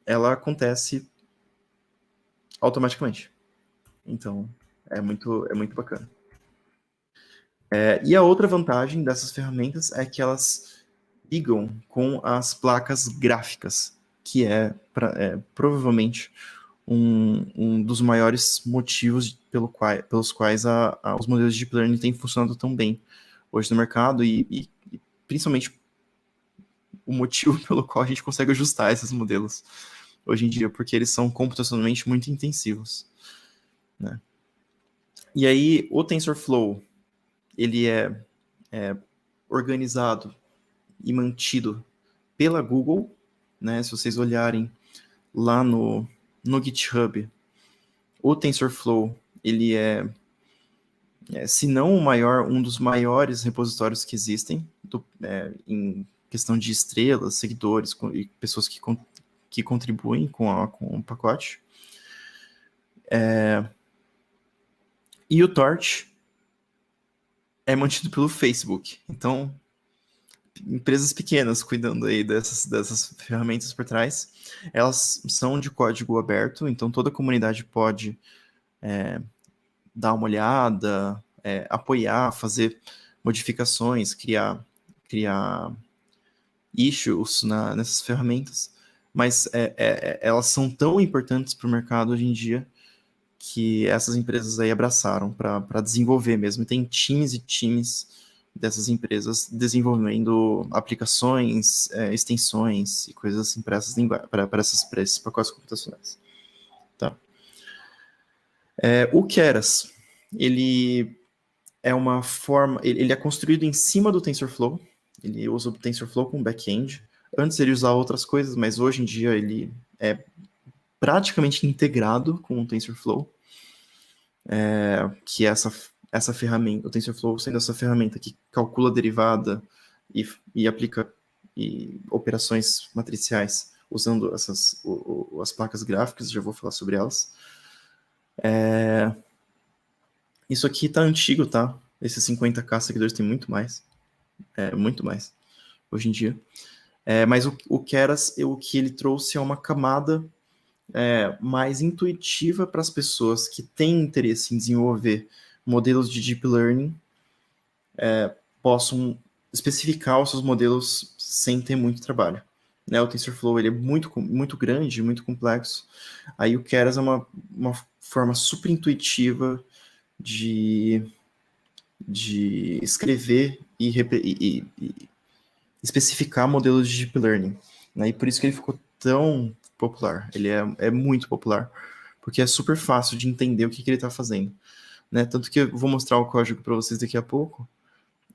ela acontece automaticamente. Então, é muito bacana. E a outra vantagem dessas ferramentas é que elas ligam com as placas gráficas, que provavelmente um dos maiores motivos pelos quais os modelos de Deep Learning têm funcionado tão bem hoje no mercado e principalmente o motivo pelo qual a gente consegue ajustar esses modelos hoje em dia, porque eles são computacionalmente muito intensivos. Né? E aí, o TensorFlow, ele é organizado e mantido pela Google, né? Se vocês olharem lá no GitHub, o TensorFlow, ele se não o maior, um dos maiores repositórios que existem em questão de estrelas, seguidores e pessoas que contribuem com o pacote. E o Torch é mantido pelo Facebook. Então, empresas pequenas cuidando aí dessas ferramentas por trás, elas são de código aberto, então toda a comunidade pode dar uma olhada, apoiar, fazer modificações, criar issues nessas ferramentas, mas elas são tão importantes para o mercado hoje em dia que essas empresas aí abraçaram para desenvolver mesmo. E tem times e times dessas empresas desenvolvendo aplicações, extensões e coisas assim para esses pacotes computacionais. Tá? O Keras, ele é uma forma, ele é construído em cima do TensorFlow, ele usa o TensorFlow como back-end. Antes ele usava outras coisas, mas hoje em dia ele é praticamente integrado com o TensorFlow, que é essa ferramenta, o TensorFlow sendo essa ferramenta que calcula a derivada e aplica operações matriciais usando as placas gráficas, já vou falar sobre elas. Isso aqui tá antigo, tá? Esses 50k seguidores tem muito mais. Muito mais, hoje em dia. Mas o Keras, o que ele trouxe é uma camada mais intuitiva para as pessoas que têm interesse em desenvolver modelos de Deep Learning possam especificar os seus modelos sem ter muito trabalho. Né? O TensorFlow ele é muito grande, muito complexo. Aí o Keras é uma forma super intuitiva de escrever e especificar modelos de Deep Learning. Né? E por isso que ele ficou tão popular. Ele é muito popular, porque é super fácil de entender o que ele está fazendo. Né? Tanto que eu vou mostrar o código para vocês daqui a pouco.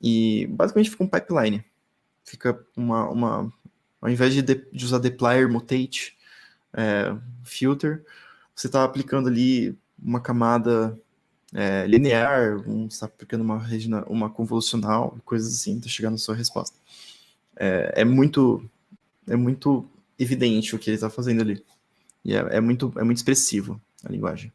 E basicamente fica um pipeline. Fica ao invés de usar dplyr, mutate, filter, você está aplicando ali uma camada linear, você está aplicando uma convolucional, coisas assim, para chegar na sua resposta. É muito evidente o que ele está fazendo ali. E é muito expressivo a linguagem.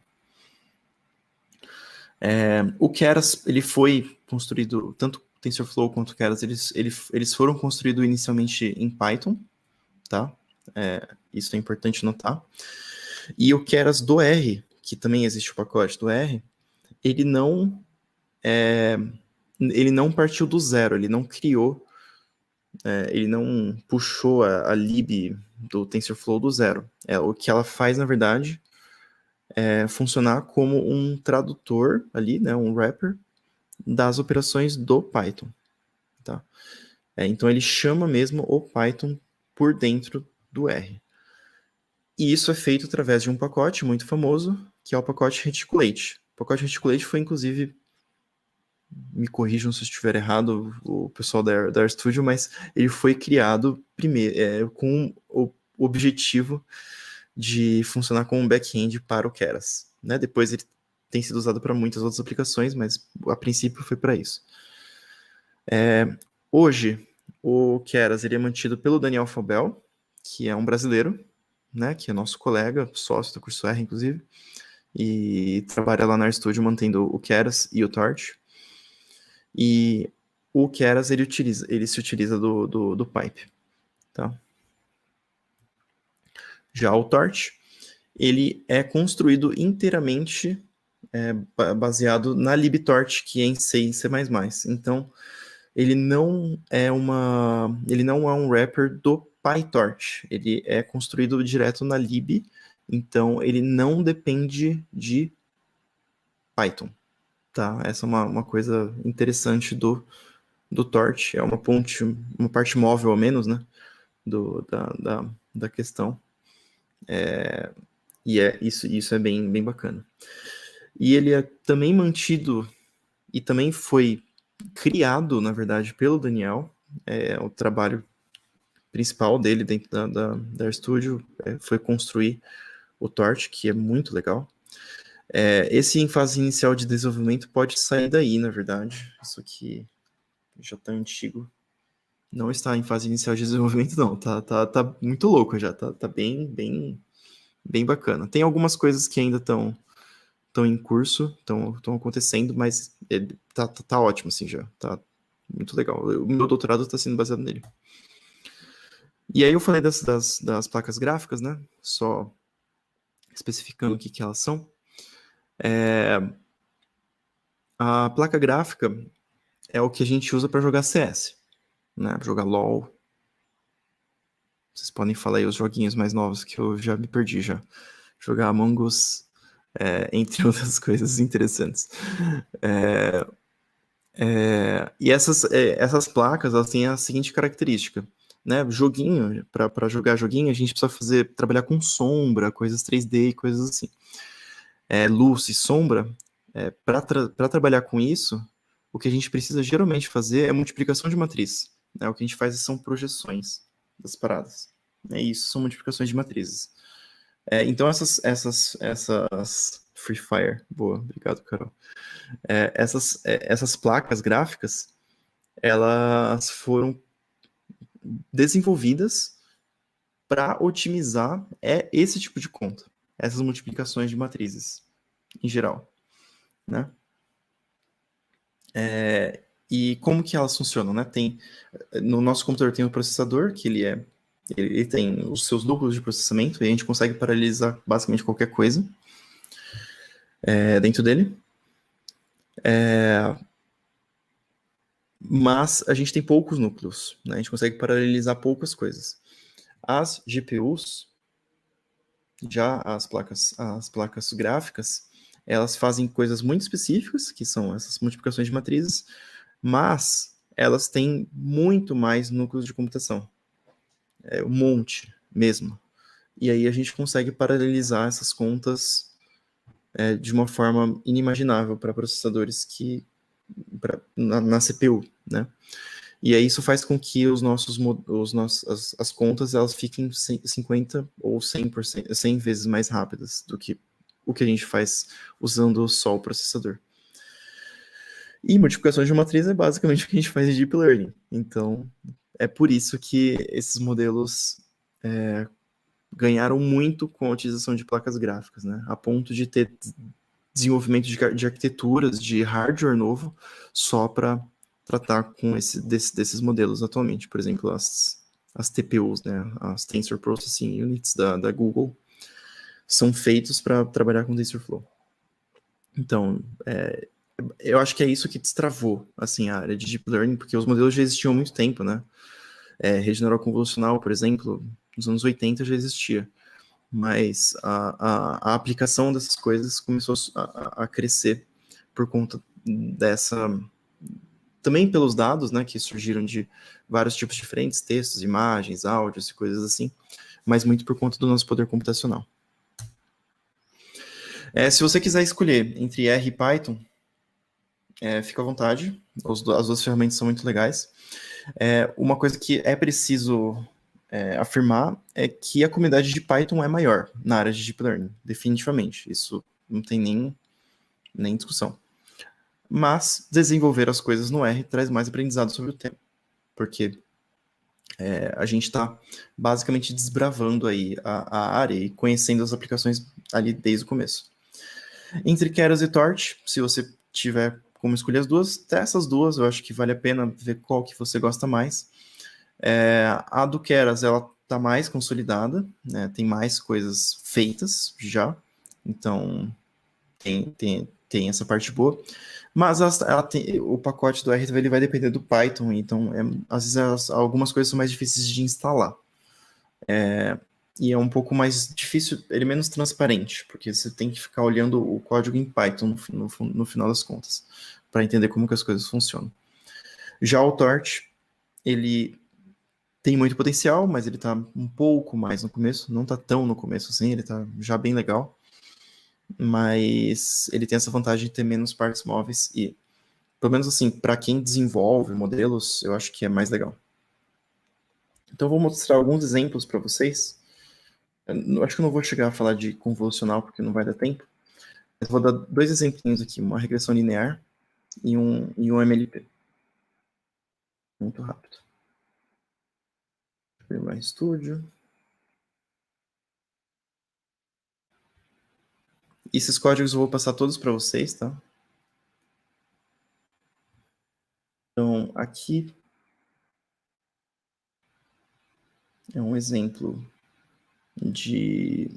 O Keras, ele foi construído, tanto o TensorFlow quanto o Keras, eles foram construídos inicialmente em Python, tá? Isso é importante notar. E o Keras do R, que também existe o pacote do R, ele não partiu do zero, ele não criou, ele não puxou a lib do TensorFlow do zero. O que ela faz, na verdade, é funcionar como um tradutor ali, né, um wrapper, das operações do Python. Tá? Então ele chama mesmo o Python por dentro do R. E isso é feito através de um pacote muito famoso, que é o pacote Reticulate. O pacote Reticulate foi, inclusive, me corrijam se eu estiver errado, o pessoal da RStudio, mas ele foi criado primeiro com o objetivo de funcionar como um back-end para o Keras. Né? Depois ele tem sido usado para muitas outras aplicações, mas a princípio foi para isso. Hoje, o Keras ele é mantido pelo Daniel Fabel, que é um brasileiro, né, que é nosso colega, sócio do curso R, inclusive, e trabalha lá na RStudio mantendo o Keras e o Torch. E o Keras ele se utiliza do pipe. Tá? Já o Torch, ele é construído inteiramente baseado na libtorch, que é em C e C++. Então, ele não é um wrapper do PyTorch. Ele é construído direto na lib, então ele não depende de Python. Tá? Essa é uma coisa interessante do Torch. É uma parte móvel ao menos, né? Da questão. Isso é bem bacana. E ele é também mantido e também foi criado, na verdade, pelo Daniel. O trabalho principal dele dentro da RStudio foi construir o Torch, que é muito legal. Esse em fase inicial de desenvolvimento pode sair daí, na verdade. Isso aqui já tá antigo. Não está em fase inicial de desenvolvimento, não. Tá muito louco já. Tá bem bacana. Tem algumas coisas que ainda estão em curso, estão acontecendo, mas tá ótimo, assim, já. Tá muito legal. O meu doutorado está sendo baseado nele. E aí eu falei das placas gráficas, né? Só especificando o que elas são. A placa gráfica é o que a gente usa para jogar CS, né? Pra jogar LoL. Vocês podem falar aí os joguinhos mais novos que eu já me perdi já. Jogar Among Us, entre outras coisas interessantes. E essas placas, elas têm a seguinte característica, né? Joguinho, para jogar joguinho, a gente precisa trabalhar com sombra, coisas 3D e coisas assim. Luz e sombra, para trabalhar com isso, o que a gente precisa geralmente fazer é multiplicação de matriz. Né? O que a gente faz são projeções das paradas. Isso são multiplicações de matrizes. Então essas Free Fire, boa, obrigado, Carol. Essas placas gráficas, elas foram desenvolvidas para otimizar esse tipo de conta, essas multiplicações de matrizes, em geral, né? E como que elas funcionam, né? No nosso computador tem um processador, que ele tem os seus núcleos de processamento, e a gente consegue paralelizar basicamente qualquer coisa dentro dele. Mas a gente tem poucos núcleos, né? A gente consegue paralelizar poucas coisas. As GPUs, já as placas gráficas, elas fazem coisas muito específicas, que são essas multiplicações de matrizes, mas elas têm muito mais núcleos de computação. Um monte mesmo. E aí a gente consegue paralelizar essas contas de uma forma inimaginável para processadores na CPU, né? E aí isso faz com que as contas elas fiquem 50 ou 100%, 100 vezes mais rápidas do que o que a gente faz usando só o processador. E multiplicação de matriz é basicamente o que a gente faz em Deep Learning. Então, é por isso que esses modelos ganharam muito com a utilização de placas gráficas, né? A ponto de ter desenvolvimento de arquiteturas, de hardware novo, só para tratar com desses modelos atualmente. Por exemplo, as TPUs, né, as Tensor Processing Units da Google, são feitos para trabalhar com TensorFlow. Então, eu acho que é isso que destravou assim, a área de Deep Learning, porque os modelos já existiam há muito tempo, né? Rede neural convolucional, por exemplo, nos anos 80 já existia. Mas a aplicação dessas coisas começou a crescer por conta dessa... Também pelos dados, né, que surgiram de vários tipos diferentes, textos, imagens, áudios e coisas assim, mas muito por conta do nosso poder computacional. Se você quiser escolher entre R e Python, fica à vontade, as duas ferramentas são muito legais. Uma coisa que é preciso afirmar é que a comunidade de Python é maior na área de Deep Learning, definitivamente. Isso não tem nem discussão. Mas desenvolver as coisas no R traz mais aprendizado sobre o tema, porque a gente está basicamente desbravando aí a área e conhecendo as aplicações ali desde o começo. Entre Keras e Torch, se você tiver como escolher as duas, testa as duas, eu acho que vale a pena ver qual que você gosta mais. A do Keras, ela está mais consolidada, né, tem mais coisas feitas já, então tem essa parte boa, mas o pacote do R ele vai depender do Python, então às vezes algumas coisas são mais difíceis de instalar. E é um pouco mais difícil, ele é menos transparente, porque você tem que ficar olhando o código em Python no final das contas, para entender como que as coisas funcionam. Já o Torch, ele tem muito potencial, mas ele está um pouco mais no começo, não está tão no começo assim, ele está já bem legal, mas ele tem essa vantagem de ter menos partes móveis e, pelo menos assim, para quem desenvolve modelos, eu acho que é mais legal. Então, eu vou mostrar alguns exemplos para vocês. Eu acho que eu não vou chegar a falar de convolucional, porque não vai dar tempo. Mas vou dar 2 exemplinhos aqui, uma regressão linear e um MLP. Muito rápido. Primeiro Studio. Esses códigos eu vou passar todos para vocês, tá? Então, aqui é um exemplo de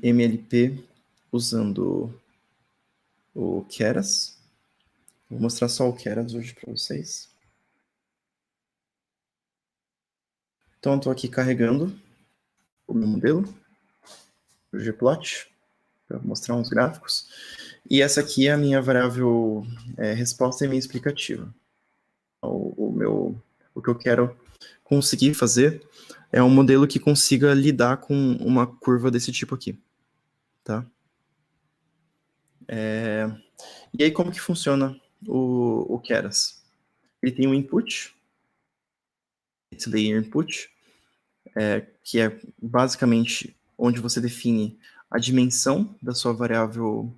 MLP usando o Keras. Vou mostrar só o Keras hoje para vocês. Então, eu estou aqui carregando o meu modelo, o Gplot, para mostrar uns gráficos. E essa aqui é a minha variável resposta e minha explicativa. O que eu quero conseguir fazer é um modelo que consiga lidar com uma curva desse tipo aqui, tá? E aí, como que funciona o Keras? Ele tem um input, esse layer input, que é basicamente onde você define a dimensão da sua variável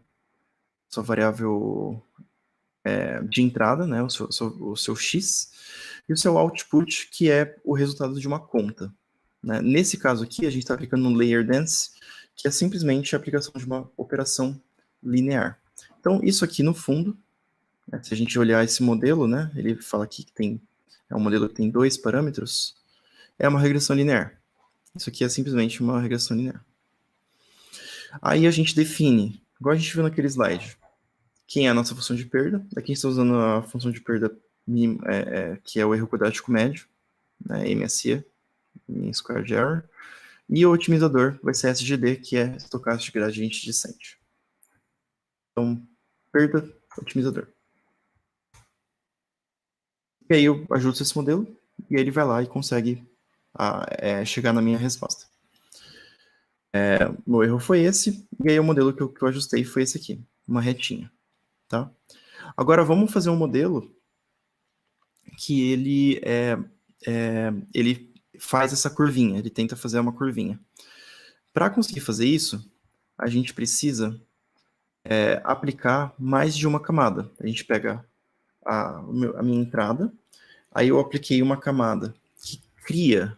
de entrada, né, o seu x, e o seu output, que é o resultado de uma conta. Né? Nesse caso aqui, a gente está aplicando um layer dense, que é simplesmente a aplicação de uma operação linear. Então, isso aqui no fundo, né, se a gente olhar esse modelo, né, ele fala aqui que é um modelo que tem 2 parâmetros, é uma regressão linear. Isso aqui é simplesmente uma regressão linear. Aí a gente define, igual a gente viu naquele slide, quem é a nossa função de perda. Aqui a gente está usando a função de perda que é o erro quadrático médio, né, MSE, Mean Squared Error. E o otimizador vai ser SGD, que é Stochastic Gradient Descent. Então, perda, otimizador. E aí eu ajusto esse modelo, e aí ele vai lá e consegue chegar na minha resposta. O erro foi esse, e aí o modelo que eu ajustei foi esse aqui, uma retinha. Tá? Agora vamos fazer um modelo que ele faz essa curvinha, ele tenta fazer uma curvinha. Para conseguir fazer isso, a gente precisa aplicar mais de uma camada. A gente pega a minha entrada, aí eu apliquei uma camada que cria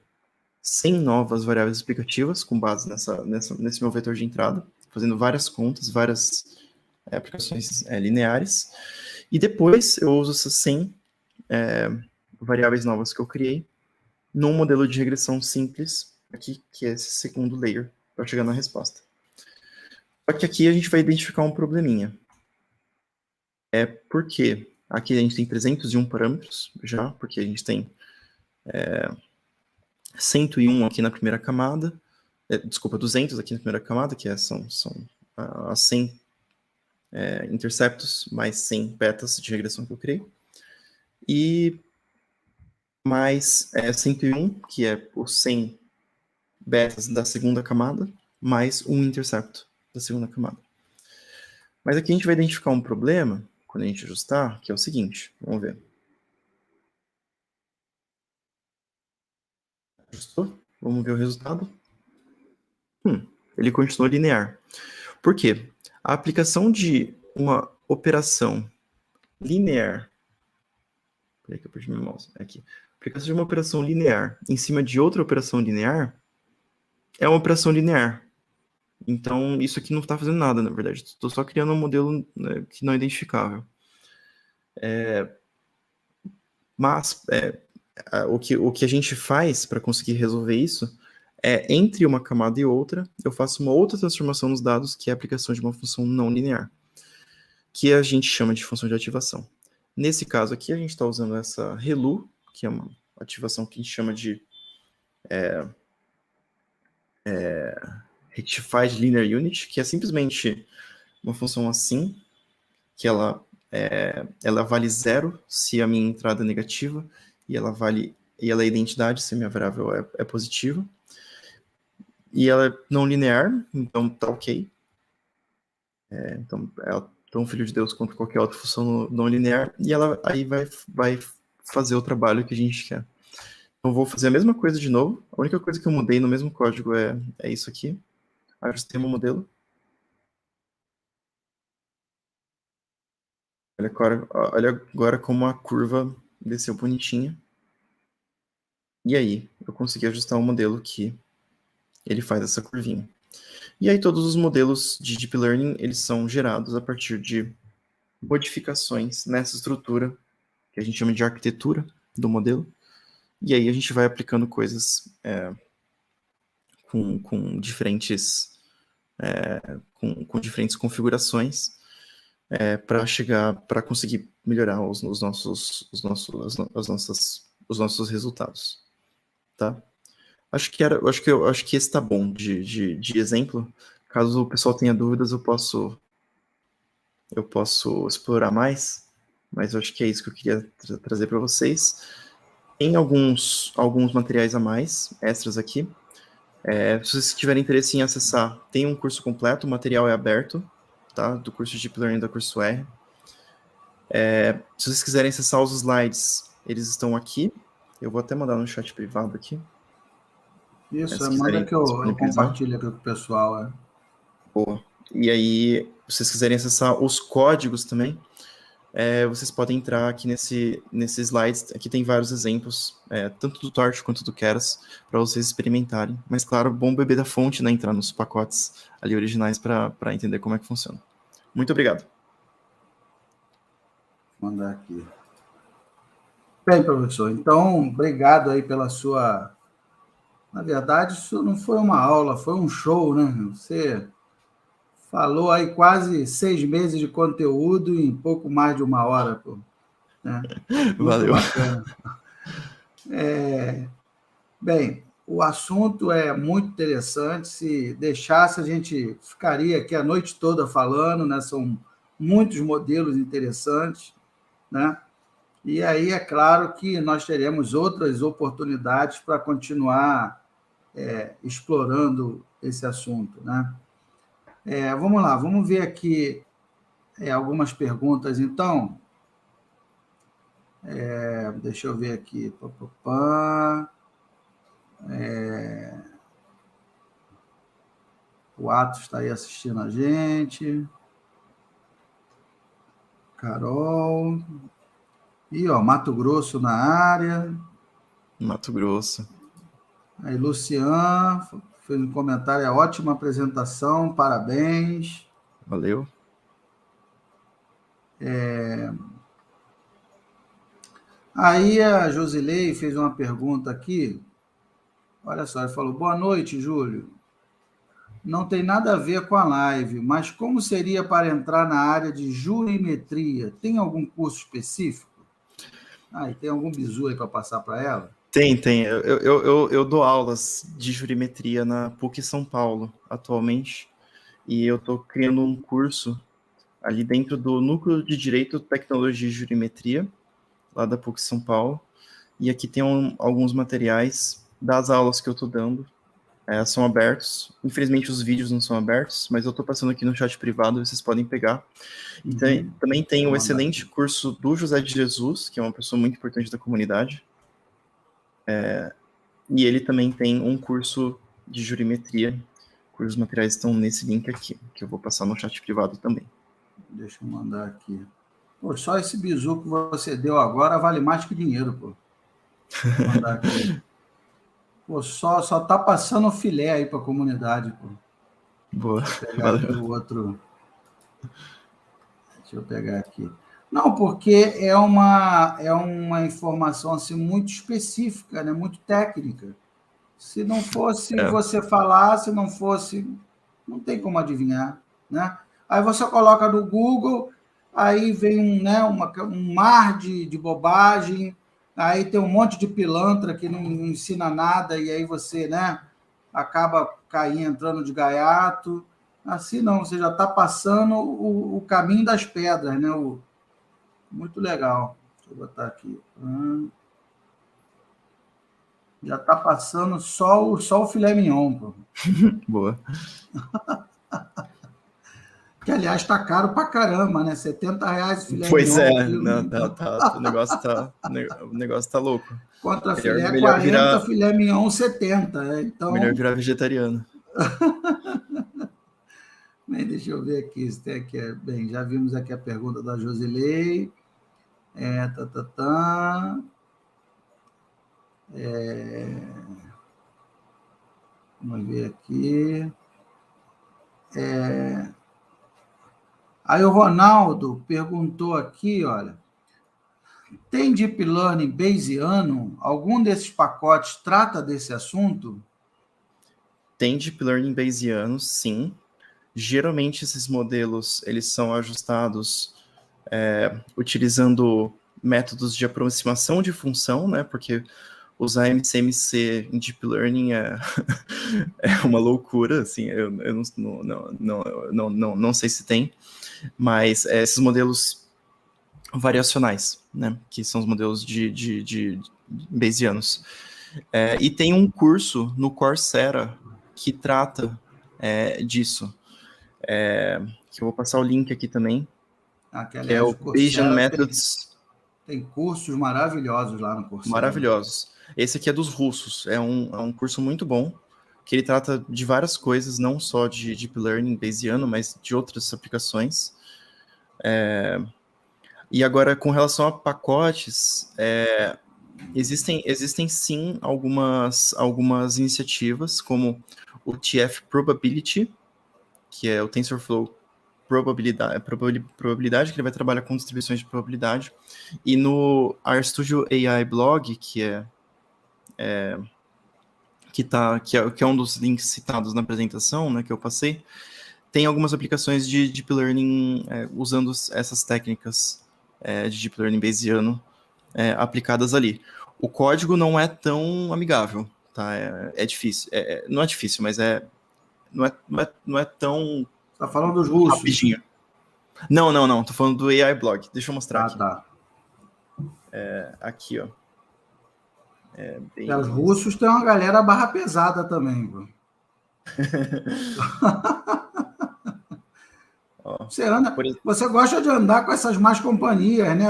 100 novas variáveis explicativas com base nesse meu vetor de entrada, fazendo várias contas, várias aplicações lineares, e depois eu uso essas 100 variáveis novas que eu criei num modelo de regressão simples, aqui, que é esse segundo layer, para chegar na resposta. Só que aqui a gente vai identificar um probleminha. Porque aqui a gente tem 301 parâmetros já, porque a gente tem 101 aqui na primeira camada, desculpa, 200 aqui na primeira camada, que são as 100 interceptos mais 100 betas de regressão que eu criei, e mais 101, que é os 100 betas da segunda camada, mais um intercepto da segunda camada. Mas aqui a gente vai identificar um problema, quando a gente ajustar, que é o seguinte, vamos ver. Ajustou? Vamos ver o resultado. Ele continuou linear. Por quê? A aplicação de uma operação linear. Peraí que eu perdi meu mouse. Aqui. A aplicação de uma operação linear em cima de outra operação linear é uma operação linear. Então, isso aqui não está fazendo nada, na verdade. Estou só criando um modelo, né, que não é identificável. Mas o que a gente faz para conseguir resolver isso é, entre uma camada e outra, eu faço uma outra transformação nos dados, que é a aplicação de uma função não linear, que a gente chama de função de ativação. Nesse caso aqui, a gente está usando essa relu, que é uma ativação que a gente chama de Rectified Linear Unit, que é simplesmente uma função assim, que ela vale 0 se a minha entrada é negativa, e ela é identidade se a minha variável é positiva. E ela é não linear, então tá ok. Então, ela é tão filho de Deus quanto qualquer outra função não linear, e ela aí vai fazer o trabalho que a gente quer. Então, vou fazer a mesma coisa de novo. A única coisa que eu mudei no mesmo código é isso aqui. Ajustei o meu modelo. Olha agora como a curva desceu bonitinha. E aí, eu consegui ajustar o modelo que ele faz essa curvinha. E aí, todos os modelos de Deep Learning, eles são gerados a partir de modificações nessa estrutura, que a gente chama de arquitetura do modelo. E aí, a gente vai aplicando coisas com diferentes configurações para conseguir melhorar os nossos resultados, tá? Acho que esse tá bom de exemplo. Caso o pessoal tenha dúvidas, eu posso explorar mais, mas eu acho que é isso que eu queria trazer para vocês. Tem alguns materiais a mais, extras aqui. Se vocês tiverem interesse em acessar, tem um curso completo, o material é aberto, tá? Do curso de Deep Learning da Curso R. Se vocês quiserem acessar os slides, eles estão aqui. Eu vou até mandar no chat privado aqui. Isso, manda que eu compartilho aqui com o pessoal. Boa. E aí, se vocês quiserem acessar os códigos também, vocês podem entrar aqui nesses slides. Aqui tem vários exemplos, tanto do Torch quanto do Keras, para vocês experimentarem. Mas, claro, bom beber da fonte, né? Entrar nos pacotes ali originais para entender como é que funciona. Muito obrigado. Vou mandar aqui. Bem, professor, então, obrigado aí pela sua... Na verdade, isso não foi uma aula, foi um show, né? Você falou aí quase 6 meses de conteúdo em pouco mais de 1 hora, pô. Né? Valeu. Bacana. Bem, o assunto é muito interessante. Se deixasse, a gente ficaria aqui a noite toda falando, né? São muitos modelos interessantes, né? E aí é claro que nós teremos outras oportunidades para continuar explorando esse assunto, né? Vamos lá, vamos ver aqui algumas perguntas, então. Deixa eu ver aqui. O Atos está aí assistindo a gente. Carol. E, Mato Grosso na área. Mato Grosso. Aí, Luciano fez um comentário, é ótima apresentação, parabéns. Valeu. Aí a Josilei fez uma pergunta aqui. Olha só, ele falou, boa noite, Júlio. Não tem nada a ver com a live, mas como seria para entrar na área de jurimetria? Tem algum curso específico? E tem algum bizu aí para passar para ela? Tem. Eu dou aulas de jurimetria na PUC São Paulo, atualmente, e eu estou criando um curso ali dentro do Núcleo de Direito, Tecnologia e Jurimetria, lá da PUC São Paulo, e aqui tem alguns materiais das aulas que eu estou dando, são abertos, infelizmente os vídeos não são abertos, mas eu estou passando aqui no chat privado, vocês podem pegar. E também tem um excelente curso do José de Jesus, que é uma pessoa muito importante da comunidade, e ele também tem um curso de jurimetria, cujos materiais estão nesse link aqui, que eu vou passar no chat privado também. Deixa eu mandar aqui. Pô, só esse bizu que você deu agora vale mais que dinheiro, pô. Vou mandar aqui. Pô, só tá passando filé aí para a comunidade, pô. Boa. Deixa eu pegar aqui o outro. Deixa eu pegar aqui. Não, porque é uma informação assim, muito específica, né? Muito técnica. Se não fosse você falar, se não fosse, não tem como adivinhar, né? Aí você coloca no Google, aí vem um mar de bobagem, aí tem um monte de pilantra que não ensina nada, e aí você, né, acaba entrando de gaiato. Assim não, você já está passando o caminho das pedras, né? Muito legal. Deixa eu botar aqui. Já está passando só o filé mignon, pô. Boa. Que, aliás, está caro pra caramba, né? R$70 o filé pois mignon. O negócio tá louco. Contra filé 40, filé mignon 70. Então... Melhor virar vegetariano. Bem, deixa eu ver aqui. Bem, já vimos aqui a pergunta da Josilei. Vamos ver aqui. Aí o Ronaldo perguntou aqui, olha, tem Deep Learning Bayesiano? Algum desses pacotes trata desse assunto? Tem Deep Learning Bayesiano, sim. Geralmente esses modelos eles são ajustados utilizando métodos de aproximação de função, né? Porque usar MCMC em Deep Learning é uma loucura, assim, eu não sei se tem, mas esses modelos variacionais, né? Que são os modelos de Bayesianos. E tem um curso no Coursera que trata disso. Que eu vou passar o link aqui também. Que é o Bayesian Methods. Tem cursos maravilhosos lá no Coursera. Maravilhosos. Esse aqui é dos russos. É um curso muito bom, que ele trata de várias coisas, não só de Deep Learning Bayesiano, mas de outras aplicações. E agora, com relação a pacotes, existem sim algumas iniciativas, como o TF Probability, que é o TensorFlow probabilidade, que ele vai trabalhar com distribuições de probabilidade, e no RStudio AI Blog, que é um dos links citados na apresentação, né, que eu passei, tem algumas aplicações de Deep Learning usando essas técnicas de Deep Learning Bayesiano aplicadas ali. O código não é tão amigável, tá? É difícil. Não é difícil, mas não é tão... Você está falando dos russos? Rapidinho. Não. Tô falando do AI Blog. Deixa eu mostrar aqui. Tá. Aqui, ó. Os russos têm uma galera barra pesada também, pô. Você gosta de andar com essas más companhias, né?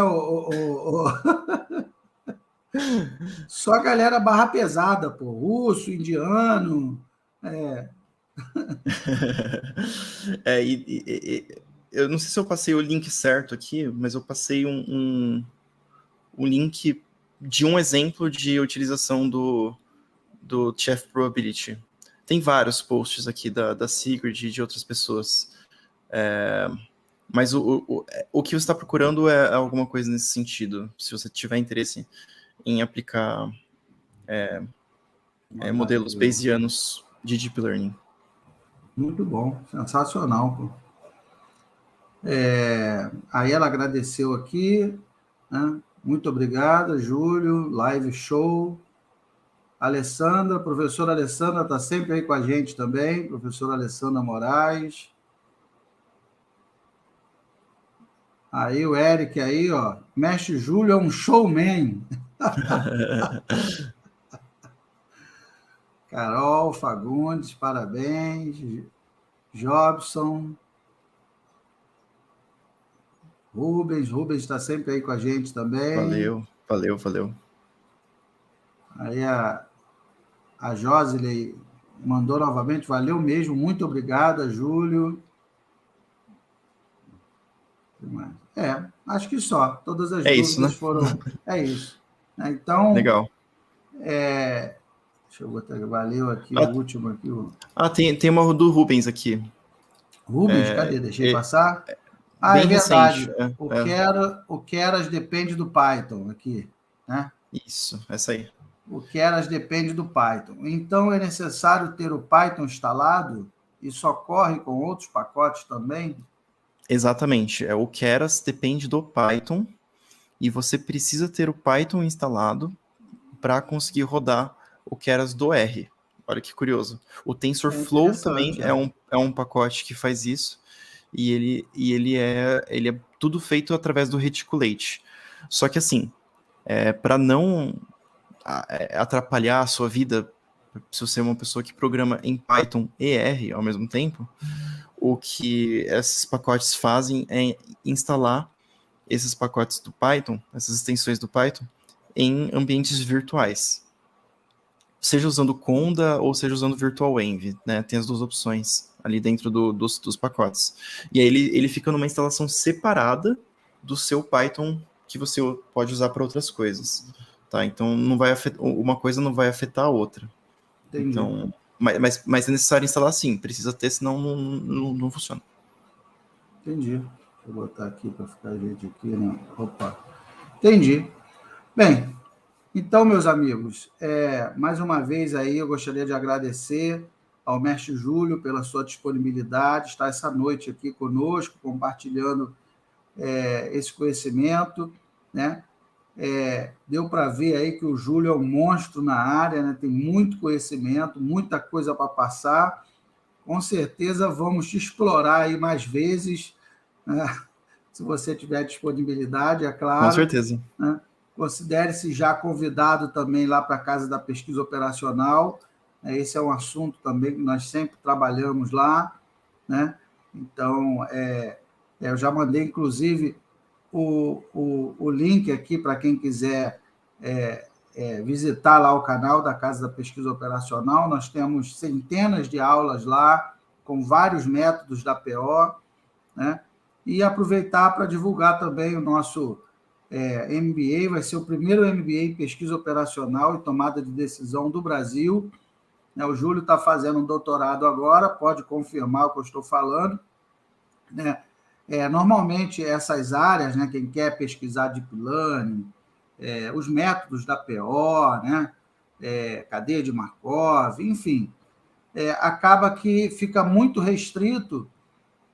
Só a galera barra pesada, pô. Russo, indiano. Eu não sei se eu passei o link certo aqui, mas eu passei um link de um exemplo de utilização do TF Probability. Tem vários posts aqui da Sigrid e de outras pessoas. Mas o que você está procurando é alguma coisa nesse sentido. Se você tiver interesse em aplicar modelos bayesianos de Deep Learning. Muito bom, sensacional, pô. Aí ela agradeceu aqui, né? Muito obrigada, Júlio, live show. Alessandra, professora Alessandra está sempre aí com a gente também, professora Alessandra Moraes. Aí o Eric aí, ó, mestre Júlio é um showman. Carol Fagundes, parabéns. Jobson. Rubens está sempre aí com a gente também. Valeu. Aí a Josley mandou novamente, valeu mesmo, muito obrigada, Júlio. Acho que só, todas as dúvidas isso, né? foram... É isso. Então... Legal. Deixa eu botar, valeu aqui, o último aqui. Tem uma do Rubens aqui. Rubens, cadê? Deixei passar? Bem é verdade. Recente. O Keras depende do Python aqui, né? Isso, essa aí. O Keras depende do Python. Então, é necessário ter o Python instalado? Isso ocorre com outros pacotes também? Exatamente. O Keras depende do Python e você precisa ter o Python instalado para conseguir rodar o Keras do R. Olha que curioso. O TensorFlow também é um pacote que faz isso e ele é tudo feito através do Reticulate. Só que assim, para não atrapalhar a sua vida, se você é uma pessoa que programa em Python e R ao mesmo tempo, o que esses pacotes fazem é instalar esses pacotes do Python, essas extensões do Python, em ambientes virtuais. Seja usando Conda ou seja usando VirtualEnv, né? Tem as duas opções ali dentro dos pacotes. E aí ele fica numa instalação separada do seu Python que você pode usar para outras coisas. Tá? Então não vai uma coisa não vai afetar a outra. Entendi. Então, mas é necessário instalar sim, precisa ter, senão não funciona. Entendi. Deixa eu botar aqui para ficar a gente aqui. Né? Opa. Entendi. Bem, então, meus amigos, mais uma vez aí eu gostaria de agradecer ao mestre Júlio pela sua disponibilidade, estar essa noite aqui conosco, compartilhando esse conhecimento, né? Deu para ver aí que o Júlio é um monstro na área, né? Tem muito conhecimento, muita coisa para passar. Com certeza vamos te explorar aí mais vezes, né? Se você tiver disponibilidade, é claro. Com certeza. Né? Considere-se já convidado também lá para a Casa da Pesquisa Operacional. Esse é um assunto também que nós sempre trabalhamos lá, né? Então, eu já mandei, inclusive, o link aqui para quem quiser visitar lá o canal da Casa da Pesquisa Operacional. Nós temos centenas de aulas lá, com vários métodos da PO, né? E aproveitar para divulgar também o nosso MBA, vai ser o primeiro MBA em pesquisa operacional e tomada de decisão do Brasil. O Júlio está fazendo um doutorado agora, pode confirmar o que eu estou falando. Normalmente, essas áreas, né, quem quer pesquisar Deep Learning, os métodos da PO, né, cadeia de Markov, enfim, acaba que fica muito restrito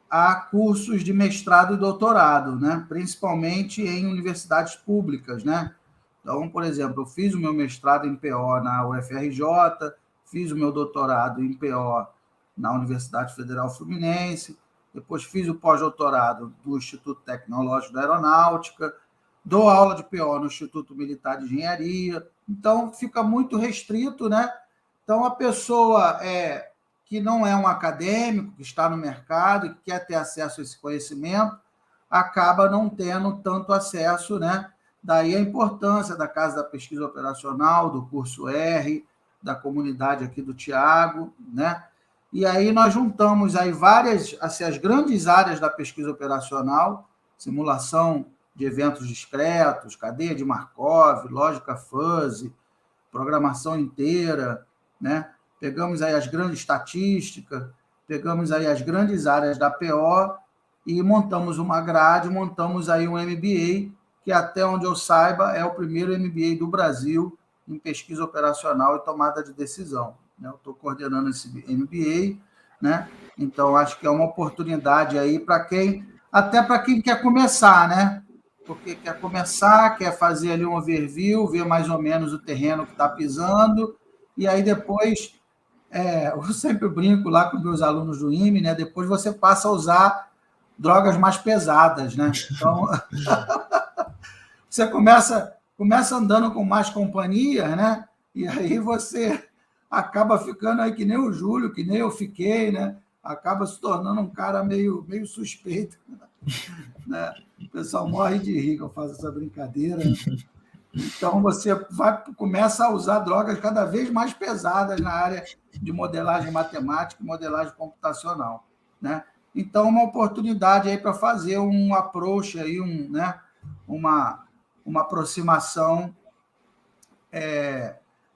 a cursos de mestrado e doutorado, né? Principalmente em universidades públicas, né? Então, por exemplo, eu fiz o meu mestrado em PO na UFRJ, fiz o meu doutorado em PO na Universidade Federal Fluminense, depois fiz o pós-doutorado do Instituto Tecnológico da Aeronáutica, dou aula de PO no Instituto Militar de Engenharia, então fica muito restrito, né? Então, a pessoa que não é um acadêmico, que está no mercado e que quer ter acesso a esse conhecimento, acaba não tendo tanto acesso, né? Daí a importância da Casa da Pesquisa Operacional, do curso R, da comunidade aqui do Tiago, né? E aí nós juntamos aí várias, assim, as grandes áreas da pesquisa operacional, simulação de eventos discretos, cadeia de Markov, lógica fuzzy, programação inteira, né? pegamos aí as grandes estatísticas, pegamos aí as grandes áreas da PO e montamos uma grade, montamos aí um MBA, que até onde eu saiba é o primeiro MBA do Brasil em pesquisa operacional e tomada de decisão. Eu estou coordenando esse MBA, né? Então, acho que é uma oportunidade aí para quem, até para quem quer começar, né? Porque quer começar, quer fazer ali um overview, ver mais ou menos o terreno que está pisando, e aí depois, eu sempre brinco lá com meus alunos do IME, né? Depois você passa a usar drogas mais pesadas, né? Então, você começa andando com mais companhia, né? E aí você acaba ficando aí que nem o Júlio, que nem eu fiquei, né? Acaba se tornando um cara meio suspeito, né? O pessoal morre de rir que eu faço essa brincadeira. Então, você começa a usar drogas cada vez mais pesadas na área de modelagem matemática e modelagem computacional, né? Então, uma oportunidade aí para fazer um approach, aí, né? uma aproximação,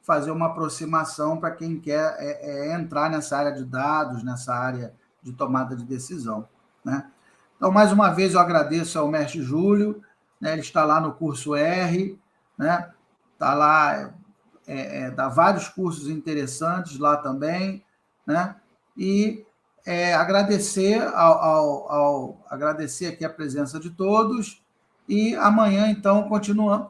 fazer uma aproximação para quem quer entrar nessa área de dados, nessa área de tomada de decisão, né? Então, mais uma vez, eu agradeço ao mestre Júlio, né? Ele está lá no curso R, né? Está lá, dá vários cursos interessantes lá também, né? E agradecer agradecer aqui a presença de todos, e amanhã, então,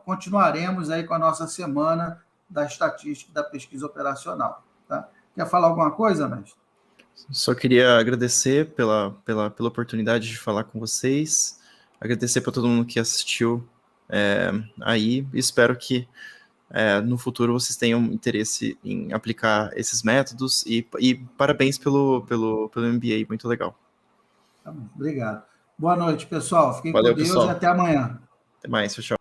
continuaremos aí com a nossa semana da estatística da pesquisa operacional. Tá? Quer falar alguma coisa, mestre? Só queria agradecer pela oportunidade de falar com vocês, agradecer para todo mundo que assistiu aí, espero que no futuro vocês tenham interesse em aplicar esses métodos, e parabéns pelo MBA, muito legal. Tá bom, obrigado. Boa noite, pessoal. Fiquem Valeu, com Deus, pessoal. e até amanhã. Até mais, tchau.